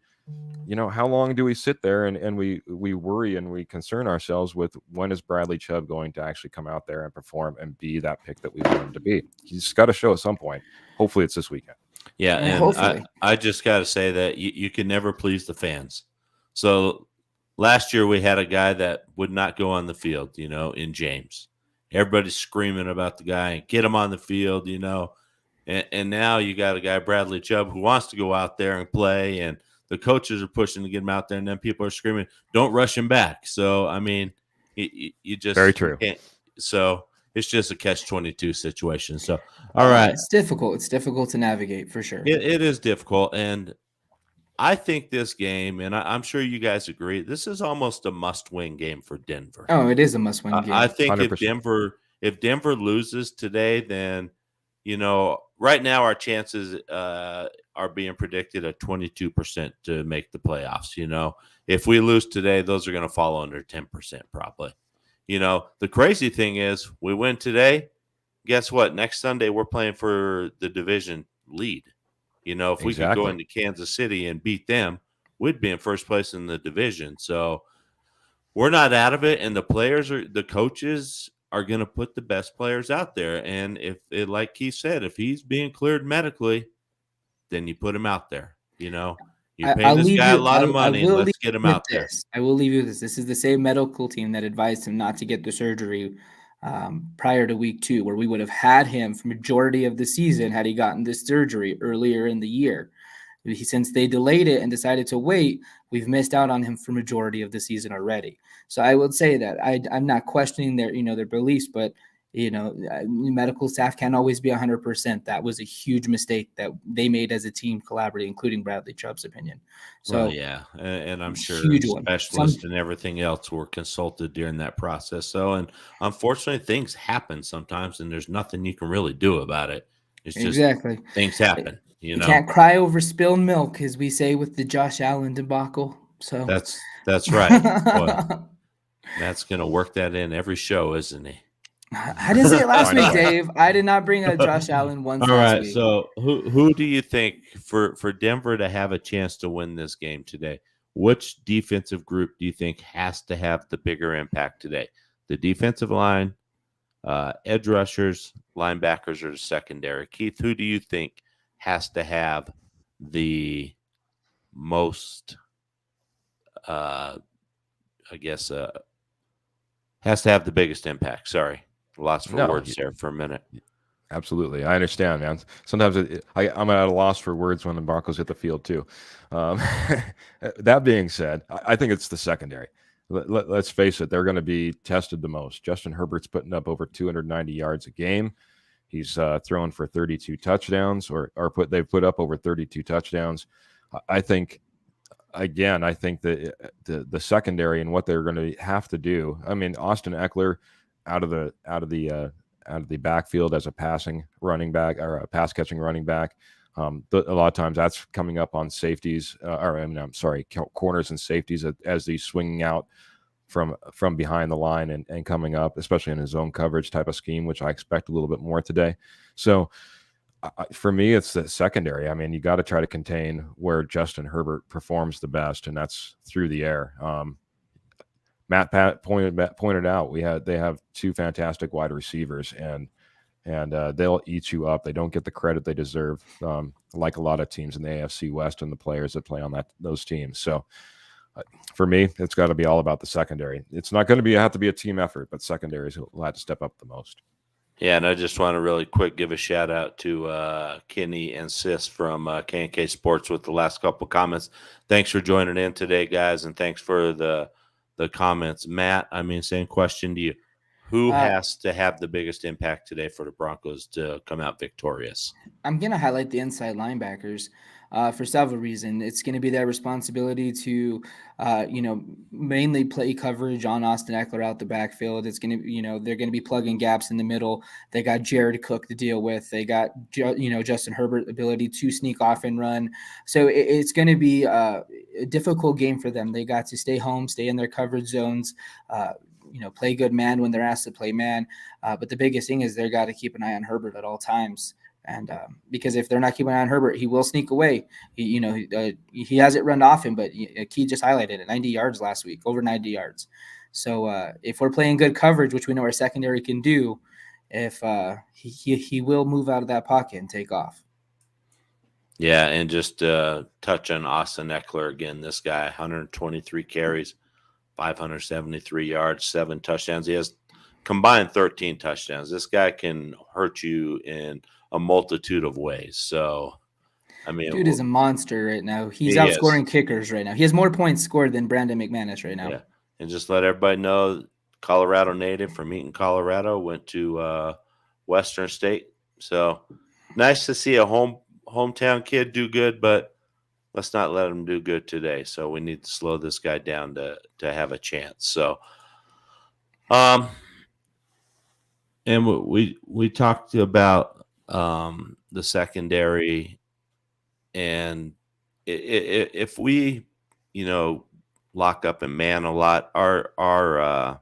how long do we sit there and we worry and we concern ourselves with when is Bradley Chubb going to actually come out there and perform and be that pick that we want him to be? He's got to show at some point. Hopefully it's this weekend. Yeah, and hopefully. I just got to say that you can never please the fans. So last year we had a guy that would not go on the field, in James. Everybody's screaming about the guy and get him on the field, and now you got a guy, Bradley Chubb, who wants to go out there and play, and the coaches are pushing to get him out there, and then people are screaming, don't rush him back. So, I mean, you just – very true. So it's just a catch-22 situation. So, all right. It's difficult. It's difficult to navigate for sure. It is difficult, and I think this game, and I'm sure you guys agree, this is almost a must-win game for Denver. Oh, it is a must-win game. I think 100%. if Denver loses today, then, right now our chances are being predicted at 22% to make the playoffs. If we lose today, those are going to fall under 10% probably. The crazy thing is we win today. Guess what? Next Sunday, we're playing for the division lead. If we could go into Kansas City and beat them, we'd be in first place in the division. So we're not out of it. And the coaches are going to put the best players out there. And like Keith said, if he's being cleared medically, then you put him out there. You're paying this guy a lot of money, and let's get him out there. I will leave you with this. This is the same medical team that advised him not to get the surgery prior to week 2, where we would have had him for majority of the season had he gotten this surgery earlier in the year. Since they delayed it and decided to wait, we've missed out on him for majority of the season already. So I would say that I'm not questioning their beliefs, but medical staff can't always be 100%. That was a huge mistake that they made as a team collaborating, including Bradley Chubb's opinion. So well, yeah, and I'm sure specialists and everything else were consulted during that process. So, and unfortunately, things happen sometimes, and there's nothing you can really do about it. It's just things happen. You can't cry over spilled milk, as we say with the Josh Allen debacle. So that's right. Boy, Matt's going to work that in every show, isn't he? I didn't say it last week, Dave. I did not bring up Josh Allen once last week. So who do you think for Denver to have a chance to win this game today? Which defensive group do you think has to have the bigger impact today? The defensive line, edge rushers, linebackers, or the secondary? Keith, who do you think has to have the most, has to have the biggest impact? Sorry. Lost for words there for a minute. Absolutely. I understand, man. Sometimes I'm at a loss for words when the Broncos hit the field too. That being said, I think it's the secondary. Let's face it, they're going to be tested the most. Justin Herbert's putting up over 290 yards a game. He's thrown for 32 touchdowns, they've put up over 32 touchdowns. I think that the secondary and what they're going to have to do. I mean, Austin Eckler out of the backfield as a passing running back or a pass catching running back. A lot of times that's coming up on safeties, corners and safeties as he's swinging out from behind the line and coming up, especially in his zone coverage type of scheme, which I expect a little bit more today. So for me, it's the secondary. I mean, you got to try to contain where Justin Herbert performs the best, and that's through the air. Matt pointed out they have two fantastic wide receivers, and they'll eat you up. They don't get the credit they deserve, like a lot of teams in the AFC West and the players that play on those teams. So for me, it's got to be all about the secondary. It's not going to have to be a team effort, but secondaries will have to step up the most. Yeah, and I just want to really quick give a shout out to Kenny and Sis from K&K Sports with the last couple comments. Thanks for joining in today, guys, and thanks for the comments. Matt, I mean, same question to you. Who has to have the biggest impact today for the Broncos to come out victorious? I'm going to highlight the inside linebackers for several reasons. It's going to be their responsibility to, mainly play coverage on Austin Eckler out the backfield. It's going to, they're going to be plugging gaps in the middle. They got Jared Cook to deal with. They got, Justin Herbert ability to sneak off and run. So it's going to be a difficult game for them. They got to stay home, stay in their coverage zones, play good man when they're asked to play man. But the biggest thing is they got to keep an eye on Herbert at all times. And because if they're not keeping an eye on Herbert, he will sneak away. He has it run off him, but Key just highlighted it, 90 yards last week, over 90 yards. So if we're playing good coverage, which we know our secondary can do, if he will move out of that pocket and take off. Yeah, and just touch on Austin Eckler again. This guy, 123 carries, 573 yards, 7 touchdowns. He has combined 13 touchdowns. This guy can hurt you in a multitude of ways. So, I mean, dude is a monster right now. He's outscoring kickers right now. He has more points scored than Brandon McManus right now. Yeah, and just let everybody know, Colorado native from Eaton, Colorado, went to Western State. So, nice to see a hometown kid do good, but let's not let him do good today. So we need to slow this guy down to have a chance. So, and we talked about the secondary, and if we, lock up and man a lot, our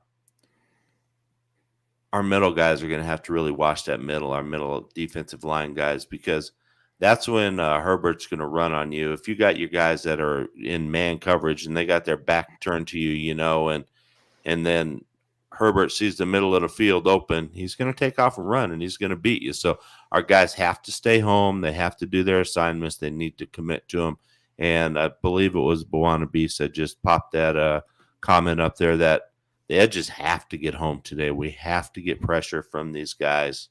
middle guys are going to have to really watch that middle, our middle defensive line guys, because that's when Herbert's going to run on you. If you got your guys that are in man coverage and they got their back turned to you, and then Herbert sees the middle of the field open, he's going to take off and run, and he's going to beat you. So our guys have to stay home. They have to do their assignments. They need to commit to them. And I believe it was Buwana Beast that just popped that comment up there that the Edges have to get home today. We have to get pressure from these guys,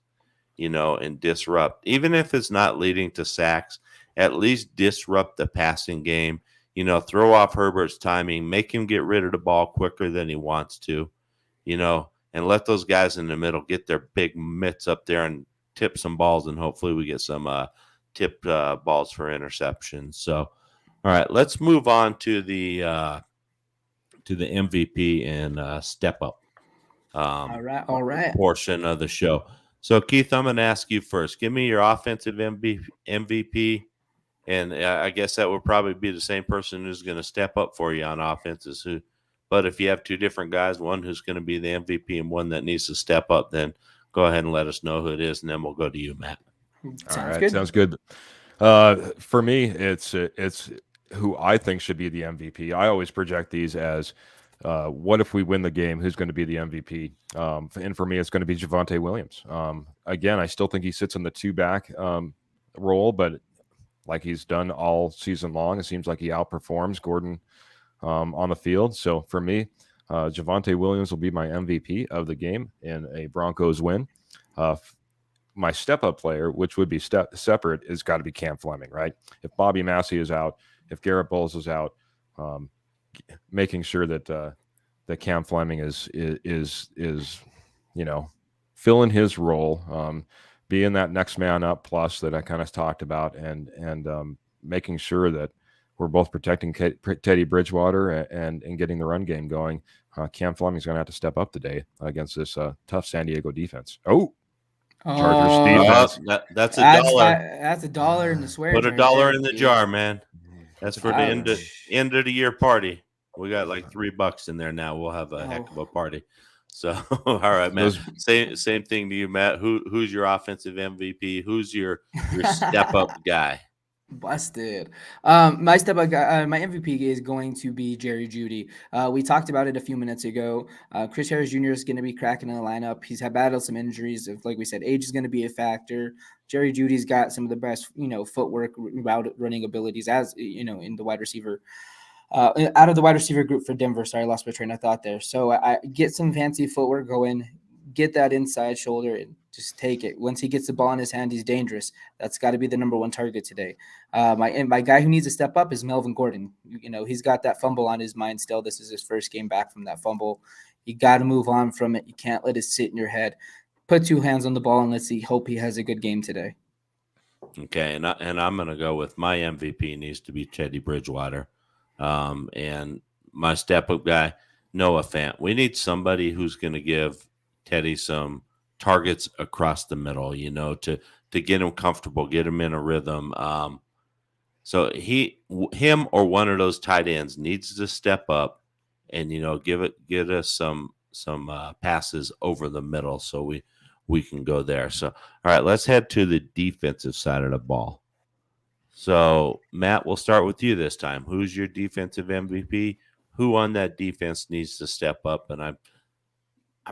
and disrupt. Even if it's not leading to sacks, at least disrupt the passing game. Throw off Herbert's timing, make him get rid of the ball quicker than he wants to, and let those guys in the middle get their big mitts up there and tip some balls, and hopefully we get some tipped balls for interceptions. So, all right, let's move on to the MVP and step up All right. portion of the show. So, Keith, I'm going to ask you first. Give me your offensive MVP, and I guess that would probably be the same person who's going to step up for you on offenses. But if you have two different guys, one who's going to be the MVP and one that needs to step up, then go ahead and let us know who it is, and then we'll go to you, Matt. Sounds good. For me, it's who I think should be the MVP. I always project these as what if we win the game? Who's going to be the MVP? And for me, it's going to be Javonte Williams. Again, I still think he sits in the two-back role, but like he's done all season long, it seems like he outperforms Gordon on the field. So for me, Javonte Williams will be my MVP of the game in a Broncos win. My step-up player, which would be separate, is got to be Cam Fleming, right? If Bobby Massey is out, if Garrett Bowles is out, making sure that Cam Fleming is filling his role, being that next man up plus that I kind of talked about, and making sure that we're both protecting Teddy Bridgewater and getting the run game going. Cam Fleming's going to have to step up today against this tough San Diego defense. Chargers defense. That's $1. That's $1 in the swear Put jar $1 there, in the Keith. jar, man. That's for the end of the year party. We got like $3 in there now. We'll have a heck of a party. So, all right, man. Same thing to you, Matt. Who's your offensive MVP? Who's your step up guy? Busted. My step up guy, my MVP is going to be Jerry Jeudy. We talked about it a few minutes ago. Chris Harris Jr. is going to be cracking in the lineup. He's had battled some injuries. Like we said, age is going to be a factor. Jerry Judy's got some of the best, footwork, route running abilities as in the wide receiver. Out of the wide receiver group for Denver. Sorry, I lost my train of thought there. So I get some fancy footwork going, get that inside shoulder, and just take it. Once he gets the ball in his hand, he's dangerous. That's got to be the number one target today. My guy who needs to step up is Melvin Gordon. He's got that fumble on his mind still. This is his first game back from that fumble. You got to move on from it. You can't let it sit in your head. Put two hands on the ball and let's see. Hope he has a good game today. Okay, and I'm going to go with my MVP needs to be Teddy Bridgewater. And my step-up guy, Noah Fant. We need somebody who's going to give Teddy some targets across the middle, to get him comfortable, get him in a rhythm. So him or one of those tight ends needs to step up and, get us some passes over the middle so we can go there. So, all right, let's head to the defensive side of the ball. So, Matt, we'll start with you this time. Who's your defensive MVP? Who on that defense needs to step up? And I'm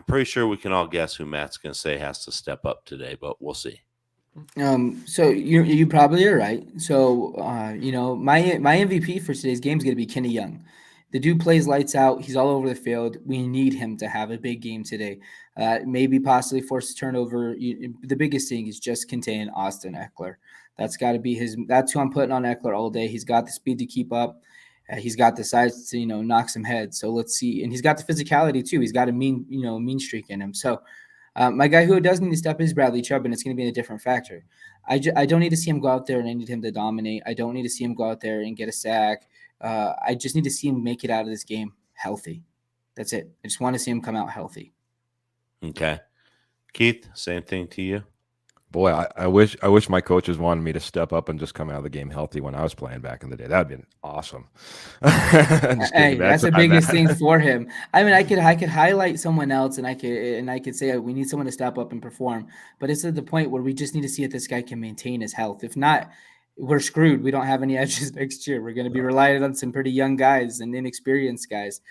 pretty sure we can all guess who Matt's going to say has to step up today, but we'll see. So you probably are right. So, my MVP for today's game is going to be Kenny Young. The dude plays lights out. He's all over the field. We need him to have a big game today. Maybe possibly force a turnover. The biggest thing is just contain Austin Eckler. That's got to be that's who I'm putting on Eckler all day. He's got the speed to keep up. He's got the size to, knock some heads. So let's see. And he's got the physicality too. He's got a mean streak in him. So my guy who does need to step is Bradley Chubb, and it's going to be a different factor. I don't need to see him go out there and I need him to dominate. I don't need to see him go out there and get a sack. I just need to see him make it out of this game healthy. That's it. I just want to see him come out healthy. Okay. Keith, same thing to you. Boy, I wish my coaches wanted me to step up and just come out of the game healthy when I was playing back in the day. That'd been awesome. Hey, that's the biggest thing for him. I mean, I could highlight someone else and I could say we need someone to step up and perform. But it's at the point where we just need to see if this guy can maintain his health. If not, we're screwed. We don't have any edges next year. We're going to be relying on some pretty young guys and inexperienced guys.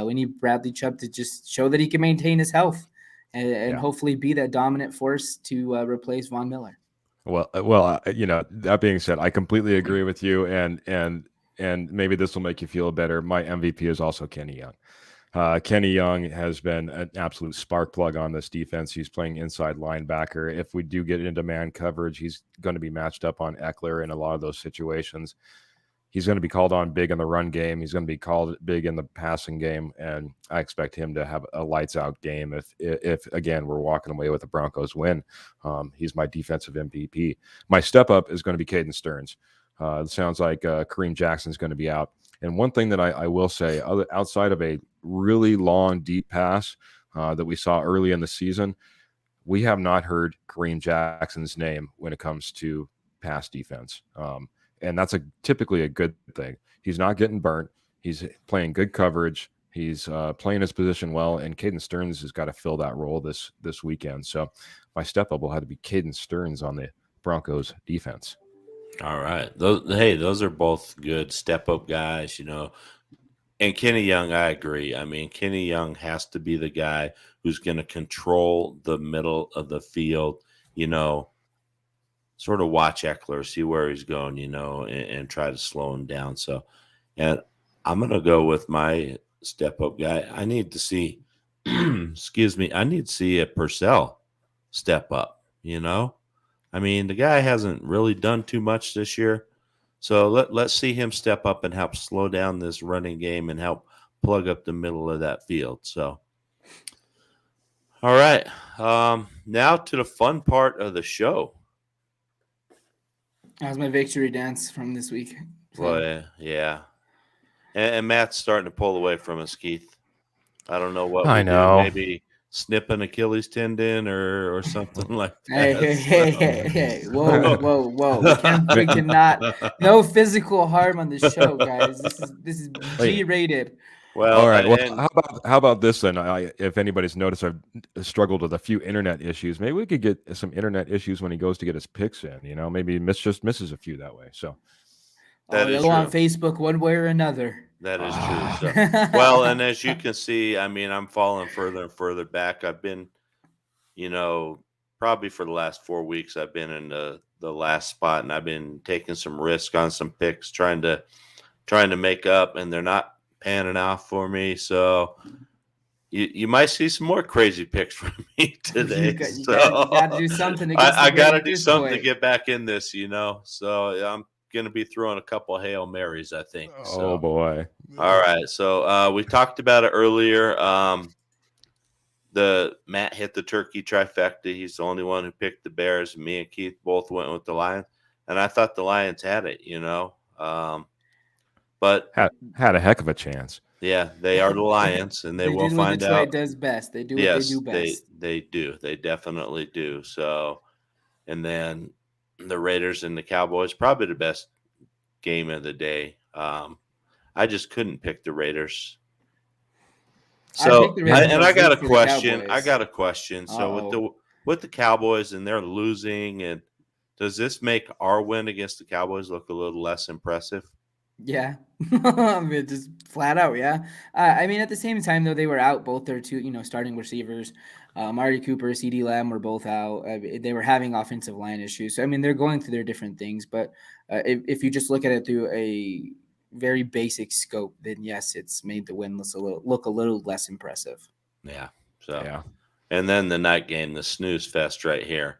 We need Bradley Chubb to just show that he can maintain his health. And hopefully be that dominant force to replace Von Miller. Well, that being said, I completely agree with you, and maybe this will make you feel better. My MVP is also Kenny Young. Kenny Young has been an absolute spark plug on this defense. He's playing inside linebacker. If we do get into man coverage, he's going to be matched up on Eckler in a lot of those situations. He's going to be called on big in the run game. He's going to be called big in the passing game, and I expect him to have a lights-out game. If again we're walking away with a Broncos win, he's my defensive MVP. My step-up is going to be Caden Stearns. It sounds like Kareem Jackson's going to be out. And one thing that I will say, outside of a really long, deep pass that we saw early in the season, we have not heard Kareem Jackson's name when it comes to pass defense. And that's typically a good thing. He's not getting burnt. He's playing good coverage. He's playing his position well, and Caden Stearns has got to fill that role this weekend. So my step-up will have to be Caden Stearns on the Broncos defense. All right. Those are both good step-up guys, And Kenny Young, I agree. I mean, Kenny Young has to be the guy who's going to control the middle of the field, sort of watch Eckler, see where he's going, and try to slow him down. So, and I'm going to go with my step-up guy. I need to see, I need to see a Purcell step up, I mean, the guy hasn't really done too much this year. So let's see him step up and help slow down this running game and help plug up the middle of that field. So, All right. Now to the fun part of the show. That was my victory dance from this week. So. Well, yeah. And Matt's starting to pull away from us, Keith. I don't know what I we do. know. Maybe snip an Achilles tendon or something like Hey, that. hey. Whoa. We cannot. No physical harm on the show, guys. This is G-rated. Well, all right. Well, and how about this then? If anybody's noticed, I've struggled with a few internet issues. Maybe we could get some internet issues when he goes to get his picks in. Maybe just misses a few that way. So that is go on true. Facebook one way or another. That is true. So, well, and as you can see, I mean, I'm falling further and further back. I've been, probably for the last 4 weeks, I've been in the last spot, and I've been taking some risk on some picks, trying to make up, and they're not panning out for me. So you might see some more crazy picks from me today. You got to do something. I got to do something to get back in this, So I'm going to be throwing a couple of Hail Marys, I think. Oh, boy. All right. So we talked about it earlier. Matt hit the turkey trifecta. He's the only one who picked the Bears. Me and Keith both went with the Lions, and I thought the Lions had it, but had a heck of a chance. Yeah, they are the Lions, and they will do find what Detroit out. Does best. They do what they do best. They do. They definitely do. So, and then the Raiders and the Cowboys, probably the best game of the day. I just couldn't pick the Raiders. So, I got a question. So with the Cowboys and they're losing, and does this make our win against the Cowboys look a little less impressive? Yeah, I mean, just flat out. Yeah, I mean, at the same time though, they were out both their two, starting receivers. Amari Cooper, CeeDee Lamb were both out. They were having offensive line issues. So I mean, they're going through their different things. But if you just look at it through a very basic scope, then yes, it's made the win look a little less impressive. Yeah. So yeah. And then the night game, the snooze fest right here.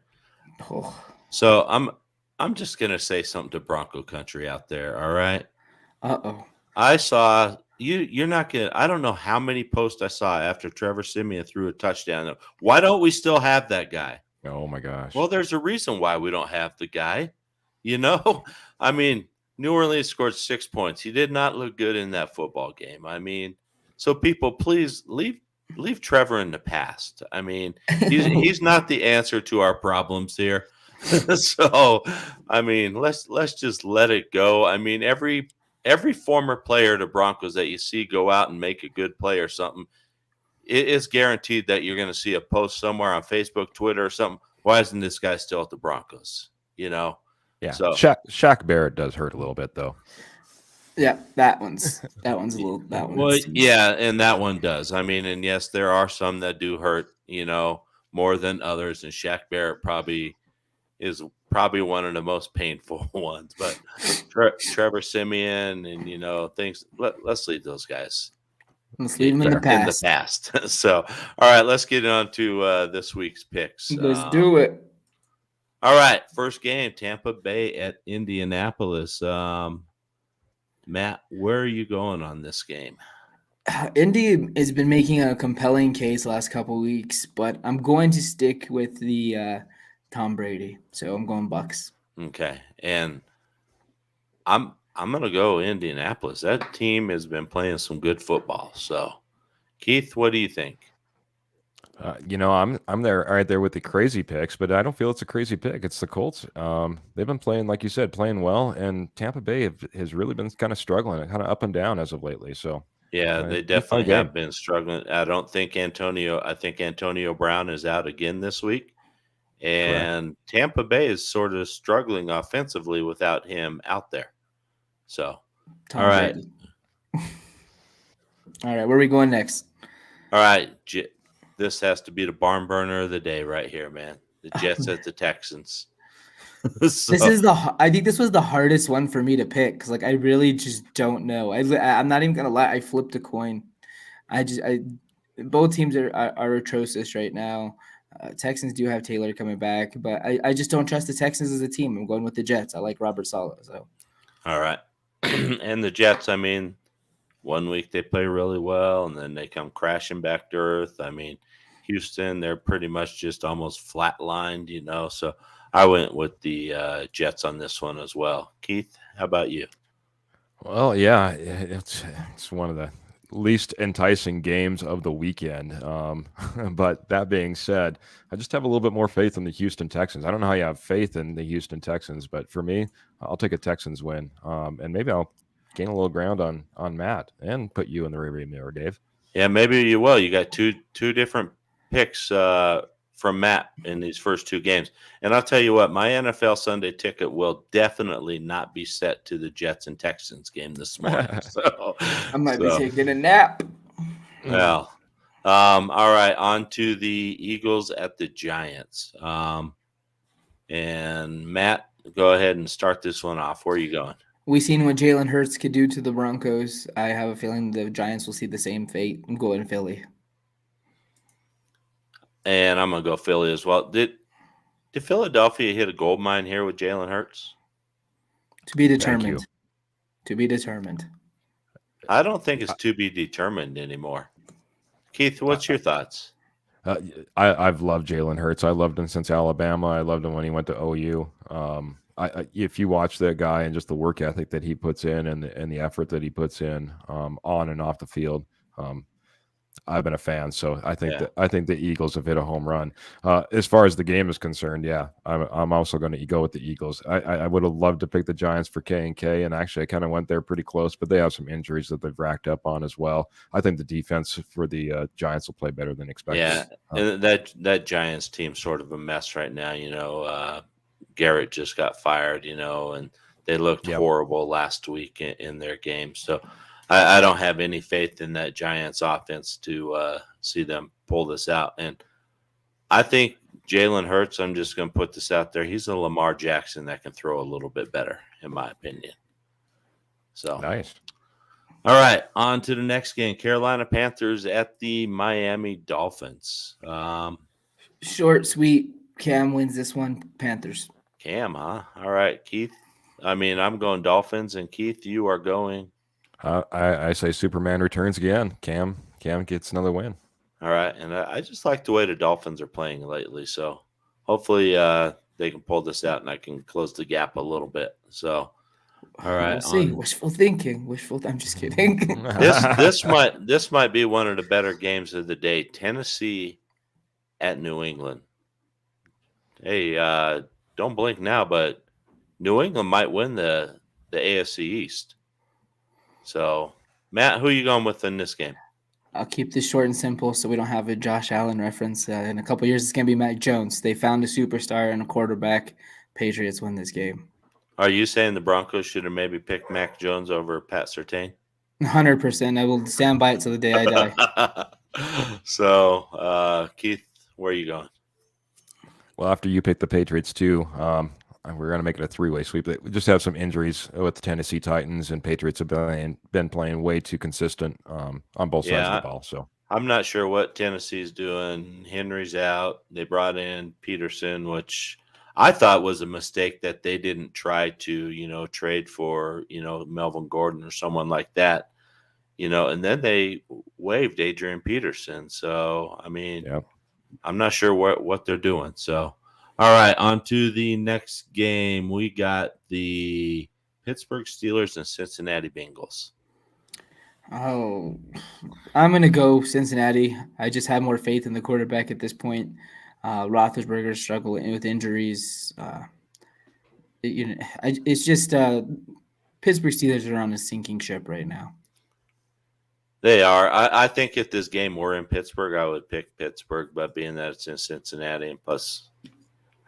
Oh. So I'm just gonna say something to Bronco Country out there. All right. I saw you're not gonna. I don't know how many posts I saw after Trevor Siemian threw a touchdown. Why don't we still have that guy? Oh my gosh. Well, there's a reason why we don't have the guy. I mean, New Orleans scored 6 points. He did not look good in that football game. I mean, so people, please leave Trevor in the past. I mean, he's not the answer to our problems here. So, I mean, let's just let it go. I mean, every former player of the Broncos that you see go out and make a good play or something, it is guaranteed that you're going to see a post somewhere on Facebook, Twitter, or something. Why isn't this guy still at the Broncos? Yeah. So Shaq Barrett does hurt a little bit though. Yeah, that one's a little. That one. Well, yeah, and that one does. I mean, and yes, there are some that do hurt, more than others, and Shaq Barrett is probably one of the most painful ones. But Trevor Siemian and things. Let's leave those guys. Let's leave them in the past. So, all right, let's get on to this week's picks. Let's do it. All right, first game, Tampa Bay at Indianapolis. Matt, where are you going on this game? Indy has been making a compelling case last couple weeks, but I'm going to stick with the Tom Brady. So I'm going Bucks. Okay, and I'm going to go Indianapolis. That team has been playing some good football. So, Keith, what do you think? I'm there right there with the crazy picks, but I don't feel it's a crazy pick. It's the Colts. They've been playing, like you said, playing well, and Tampa Bay has really been kind of struggling, kind of up and down as of lately. So yeah, they definitely have been struggling. I think Antonio Brown is out again this week, and correct. Tampa Bay is sort of struggling offensively without him out there. So, all right, where are we going next? All right. This has to be the barn burner of the day right here, man. The Jets at the Texans. I think this was the hardest one for me to pick because, I really just don't know. I'm not even gonna lie. I flipped a coin. Both teams are atrocious right now. Texans do have Taylor coming back, but I just don't trust the Texans as a team. I'm going with the Jets. I like Robert Saleh. So, all right, and the Jets. I mean, 1 week they play really well, and then they come crashing back to earth. I mean, Houston, they're pretty much just almost flatlined, So I went with the Jets on this one as well. Keith, how about you? Well, yeah, it's one of the least enticing games of the weekend. But that being said, I just have a little bit more faith in the Houston Texans. I don't know how you have faith in the Houston Texans, but for me, I'll take a Texans win. And maybe I'll gain a little ground on Matt and put you in the rearview mirror, Dave. Yeah, maybe you will. You got two different picks from Matt in these first two games. And I'll tell you what, my NFL Sunday ticket will definitely not be set to the Jets and Texans game this morning. I might be taking a nap. Well, all right, on to the Eagles at the Giants. And Matt, go ahead and start this one off. Where are you going? We've seen what Jalen Hurts could do to the Broncos. I have a feeling the Giants will see the same fate and go in Philly. And I'm going to go Philly as well. Did Philadelphia hit a gold mine here with Jalen Hurts? To be determined. To be determined. I don't think it's to be determined anymore. Keith, what's your thoughts? I've loved Jalen Hurts. I loved him since Alabama. I loved him when he went to OU. If you watch that guy and just the work ethic that he puts in and the effort that he puts in on and off the field, I've been a fan. So I think the Eagles have hit a home run. As far as the game is concerned, I'm also going to go with the Eagles. I would have loved to pick the Giants for K&K, and actually I kind of went there pretty close, but they have some injuries that they've racked up on as well. I think the defense for the Giants will play better than expected. Yeah, and that Giants team's sort of a mess right now. Garrett just got fired, and they looked horrible last week in their game. So I don't have any faith in that Giants offense to see them pull this out. And I think Jalen Hurts, I'm just going to put this out there, he's a Lamar Jackson that can throw a little bit better, in my opinion. So nice. All right, on to the next game. Carolina Panthers at the Miami Dolphins. Short, sweet. Cam wins this one. Panthers. Cam, huh? All right, Keith. I'm going Dolphins, and Keith, you are going. I say Superman returns again. Cam gets another win. All right, and I just like the way the Dolphins are playing lately. So hopefully they can pull this out, and I can close the gap a little bit. So, all right. We'll see. Wishful thinking. I'm just kidding. This might be one of the better games of the day. Tennessee at New England. Hey, don't blink now, but New England might win the AFC East. So, Matt, who are you going with in this game? I'll keep this short and simple so we don't have a Josh Allen reference. In a couple of years, it's going to be Mac Jones. They found a superstar and a quarterback. Patriots win this game. Are you saying the Broncos should have maybe picked Mac Jones over Pat Surtain? 100%. I will stand by it till the day I die. So, Keith, where are you going? Well, after you pick the Patriots too, we're going to make it a three-way sweep. We just have some injuries with the Tennessee Titans, and Patriots have been playing way too consistent on both sides of the ball. So I'm not sure what Tennessee's doing. Henry's out. They brought in Peterson, which I thought was a mistake that they didn't try to, trade for, Melvin Gordon or someone like that, and then they waived Adrian Peterson. So, I'm not sure what they're doing. So, all right, on to the next game. We got the Pittsburgh Steelers and Cincinnati Bengals. Oh, I'm going to go Cincinnati. I just have more faith in the quarterback at this point. Roethlisberger's struggling with injuries. It's just Pittsburgh Steelers are on a sinking ship right now. They are. I think if this game were in Pittsburgh, I would pick Pittsburgh, but being that it's in Cincinnati, and plus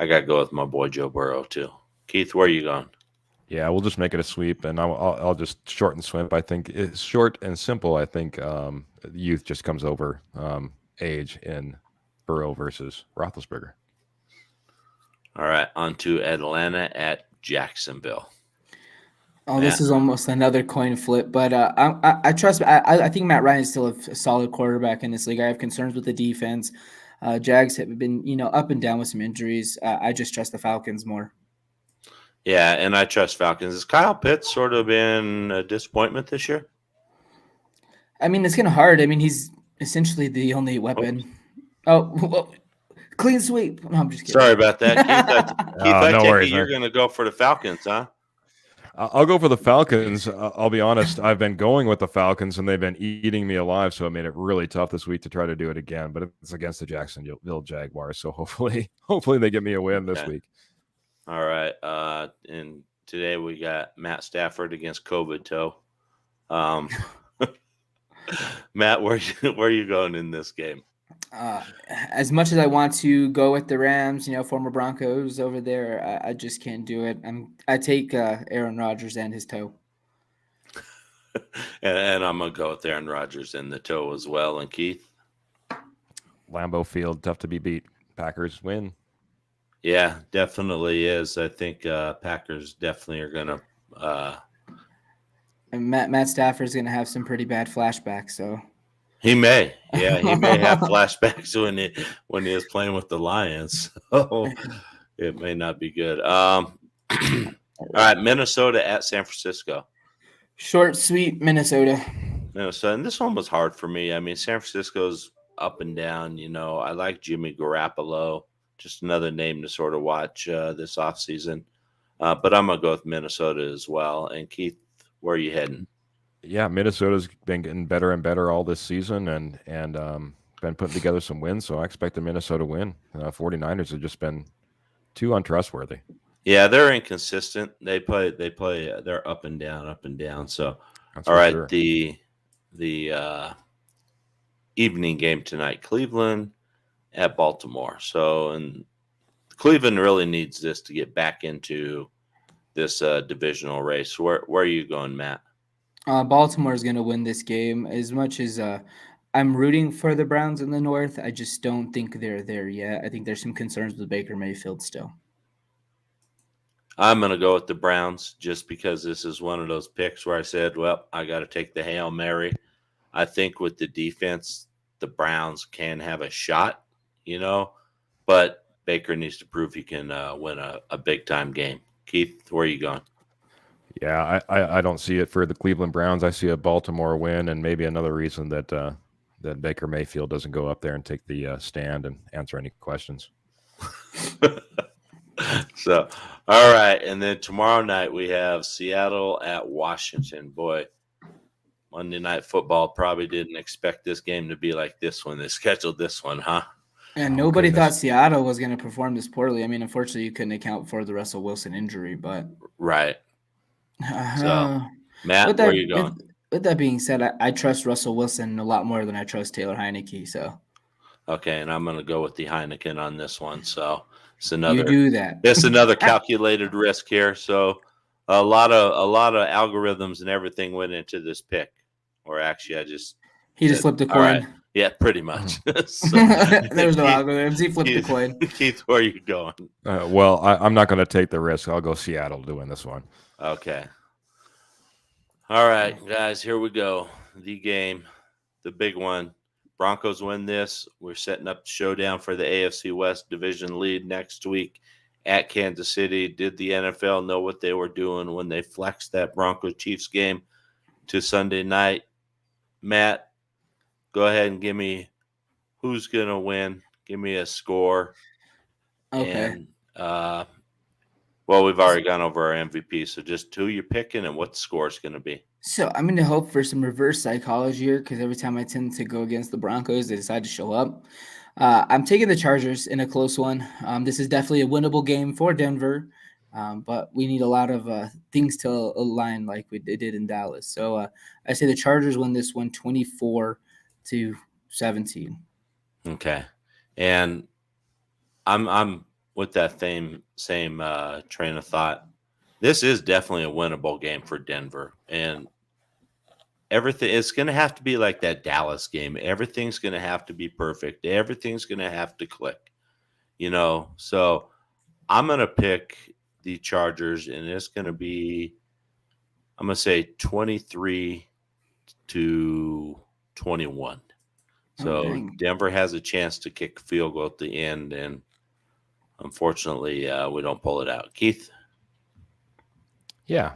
I got to go with my boy Joe Burrow too. Keith, where are you going? Yeah, we'll just make it a sweep, and I'll just short and sweep. I think it's short and simple. I think youth just comes over age in Burrow versus Roethlisberger. All right, on to Atlanta at Jacksonville. Oh, this is almost another coin flip, but I trust. I think Matt Ryan is still a solid quarterback in this league. I have concerns with the defense. Jags have been, up and down with some injuries. I just trust the Falcons more. Yeah, and I trust Falcons. Has Kyle Pitts sort of been a disappointment this year? It's kind of hard. He's essentially the only weapon Oh, well, clean sweep. No, I'm just kidding. Sorry about that, Keith. I No take worries, it you're man. going to go for the Falcons, huh? I'll go for the Falcons. I'll be honest. I've been going with the Falcons, and they've been eating me alive. So it made it really tough this week to try to do it again. But it's against the Jacksonville Jaguars, so hopefully they get me a win this Okay. week. All right. And today we got Matt Stafford against COVID toe. Matt, where are you going in this game? As much as I want to go with the Rams, former Broncos over there, I just can't do it. I take Aaron Rodgers and his toe. and I'm going to go with Aaron Rodgers and the toe as well. And Keith? Lambeau Field, tough to be beat. Packers win. Yeah, definitely is. I think Packers definitely are going to. And Matt Stafford's going to have some pretty bad flashbacks, so. He may. Yeah, he may have flashbacks when he was playing with the Lions. So it may not be good. All right, Minnesota at San Francisco. Short, sweet Minnesota. Minnesota, and this one was hard for me. I mean, San Francisco's up and down. I like Jimmy Garoppolo. Just another name to sort of watch this offseason. But I'm going to go with Minnesota as well. And Keith, where are you heading? Yeah, Minnesota's been getting better and better all this season and been putting together some wins. So I expect the Minnesota win. 49ers have just been too untrustworthy. Yeah, they're inconsistent. They're up and down. So, That's all right, sure. the evening game tonight, Cleveland at Baltimore. So, and Cleveland really needs this to get back into this divisional race. Where are you going, Matt? Baltimore is going to win this game. As much as I'm rooting for the Browns in the North, I just don't think they're there yet. I think there's some concerns with Baker Mayfield still. I'm going to go with the Browns just because this is one of those picks where I said, well, I got to take the Hail Mary. I think with the defense, the Browns can have a shot, but Baker needs to prove he can win a big-time game. Keith, where are you going? Yeah, I don't see it for the Cleveland Browns. I see a Baltimore win, and maybe another reason that Baker Mayfield doesn't go up there and take the stand and answer any questions. So, all right, and then tomorrow night we have Seattle at Washington. Boy, Monday Night Football probably didn't expect this game to be like this one. They scheduled this one, huh? And nobody thought Seattle was going to perform this poorly. I mean, unfortunately, you couldn't account for the Russell Wilson injury, but right. So, Matt, where are you going? With that being said, I trust Russell Wilson a lot more than I trust Taylor Heineke. So, okay, and I'm going to go with the Heineken on this one. So it's another. You do that. It's another calculated risk here. So a lot of algorithms and everything went into this pick, or actually, he just flipped a coin. Right. Yeah, pretty much. There's no algorithms. He flipped the coin. Keith, where are you going? Well, I'm not going to take the risk. I'll go Seattle doing this one. Okay. All right, guys, here we go. The game, the big one. Broncos win this. We're setting up the showdown for the AFC West division lead next week at Kansas City. Did the NFL know what they were doing when they flexed that Broncos-Chiefs game to Sunday night? Matt, go ahead and give me who's going to win. Give me a score. Okay. And, well, we've already gone over our MVP, so just who you're picking and what the score is going to be. So I'm going to hope for some reverse psychology here because every time I tend to go against the Broncos, they decide to show up. I'm taking the Chargers in a close one. This is definitely a winnable game for Denver, but we need a lot of things to align like they did in Dallas. So I say the Chargers win this one 24-17. Okay, and I'm with that same train of thought. This is definitely a winnable game for Denver, and everything it's going to have to be like that Dallas game. Everything's going to have to be perfect. Everything's going to have to click, So I'm going to pick the Chargers, and it's going to be, I'm going to say 23-21. So Denver has a chance to kick a field goal at the end, and unfortunately, we don't pull it out. Keith? Yeah.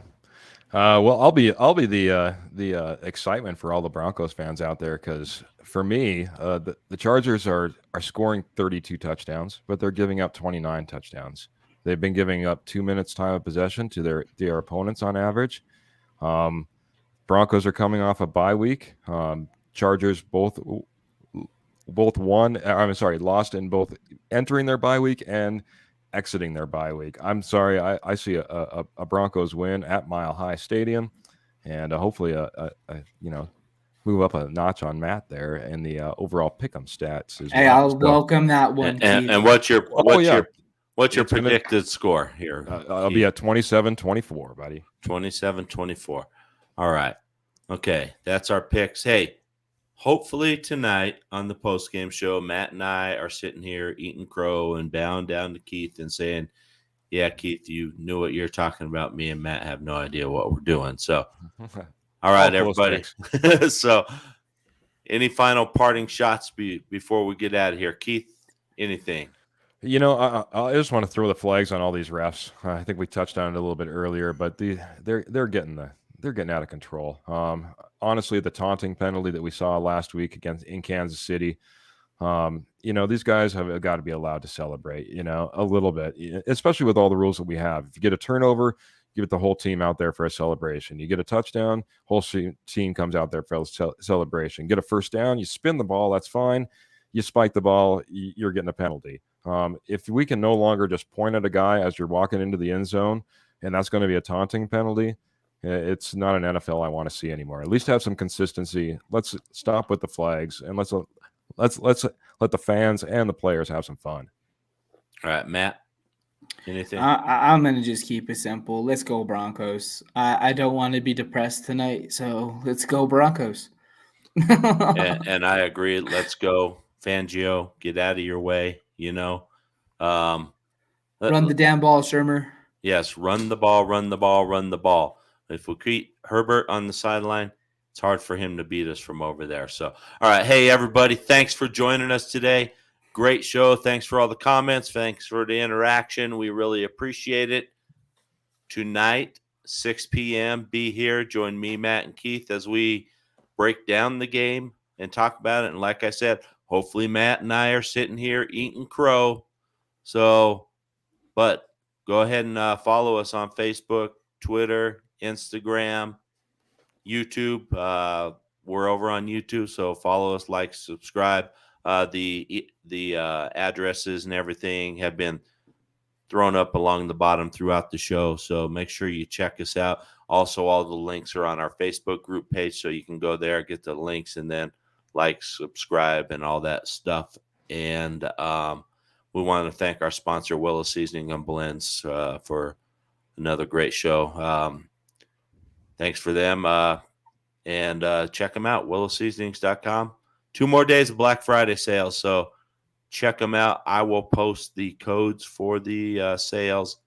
Well, I'll be the excitement for all the Broncos fans out there, because for me, the Chargers are scoring 32 touchdowns, but they're giving up 29 touchdowns. They've been giving up 2 minutes time of possession to their opponents on average. Broncos are coming off a bye week. Chargers both lost in both entering their bye week and exiting their bye week. I'm sorry, I see a Broncos win at Mile High Stadium, and hopefully move up a notch on Matt there and the overall pick'em stats as Hey, well. I'll welcome that one. And what's your predicted score here? I'll be at 27-24, buddy. 27-24. All right. Okay, that's our picks. Hey, hopefully tonight on the postgame show, Matt and I are sitting here eating crow and bowing down to Keith and saying, yeah, Keith, you knew what you're talking about. Me and Matt have no idea what we're doing. So, all right, everybody. So, any final parting shots before we get out of here? Keith, anything? I just want to throw the flags on all these refs. I think we touched on it a little bit earlier, but they're getting out of control. Honestly, the taunting penalty that we saw last week in Kansas City, these guys have got to be allowed to celebrate, a little bit, especially with all the rules that we have. If you get a turnover, you get the whole team out there for a celebration. You get a touchdown, whole team comes out there for a celebration. Get a first down, you spin the ball, that's fine. You spike the ball, you're getting a penalty. If we can no longer just point at a guy as you're walking into the end zone, and that's going to be a taunting penalty, it's not an NFL I want to see anymore. At least have some consistency. Let's stop with the flags, and let's let the fans and the players have some fun. All right, Matt, anything? I'm going to just keep it simple. Let's go Broncos. I don't want to be depressed tonight, so let's go Broncos. and I agree. Let's go Fangio. Get out of your way, Run the damn ball, Shermer. Yes, run the ball, run the ball, run the ball. If we keep Herbert on the sideline, it's hard for him to beat us from over there. So, all right. Hey, everybody, thanks for joining us today. Great show. Thanks for all the comments. Thanks for the interaction. We really appreciate it. Tonight, 6 p.m., be here. Join me, Matt, and Keith as we break down the game and talk about it. And like I said, hopefully Matt and I are sitting here eating crow. So, but go ahead and follow us on Facebook, Twitter, Instagram, YouTube. We're over on YouTube, so follow us, like, subscribe. The addresses and everything have been thrown up along the bottom throughout the show, so make sure you check us out. Also, all the links are on our Facebook group page, so you can go there, get the links, and then like, subscribe, and all that stuff. And we want to thank our sponsor, Willis Seasoning and Blends, for another great show. Thanks for them. And check them out, willisseasonings.com. 2 more days of Black Friday sales, so check them out. I will post the codes for the sales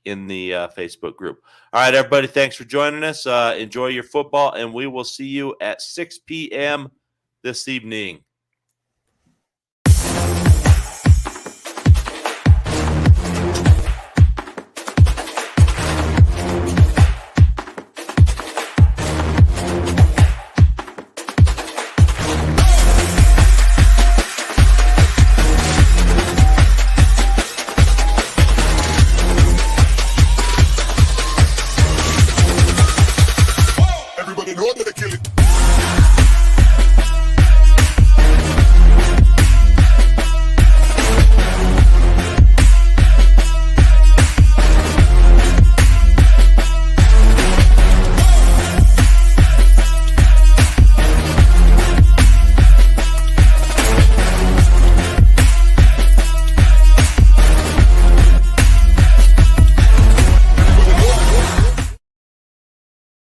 in the Facebook group. All right, everybody, thanks for joining us. Enjoy your football, and we will see you at 6 p.m. this evening. Everybody know that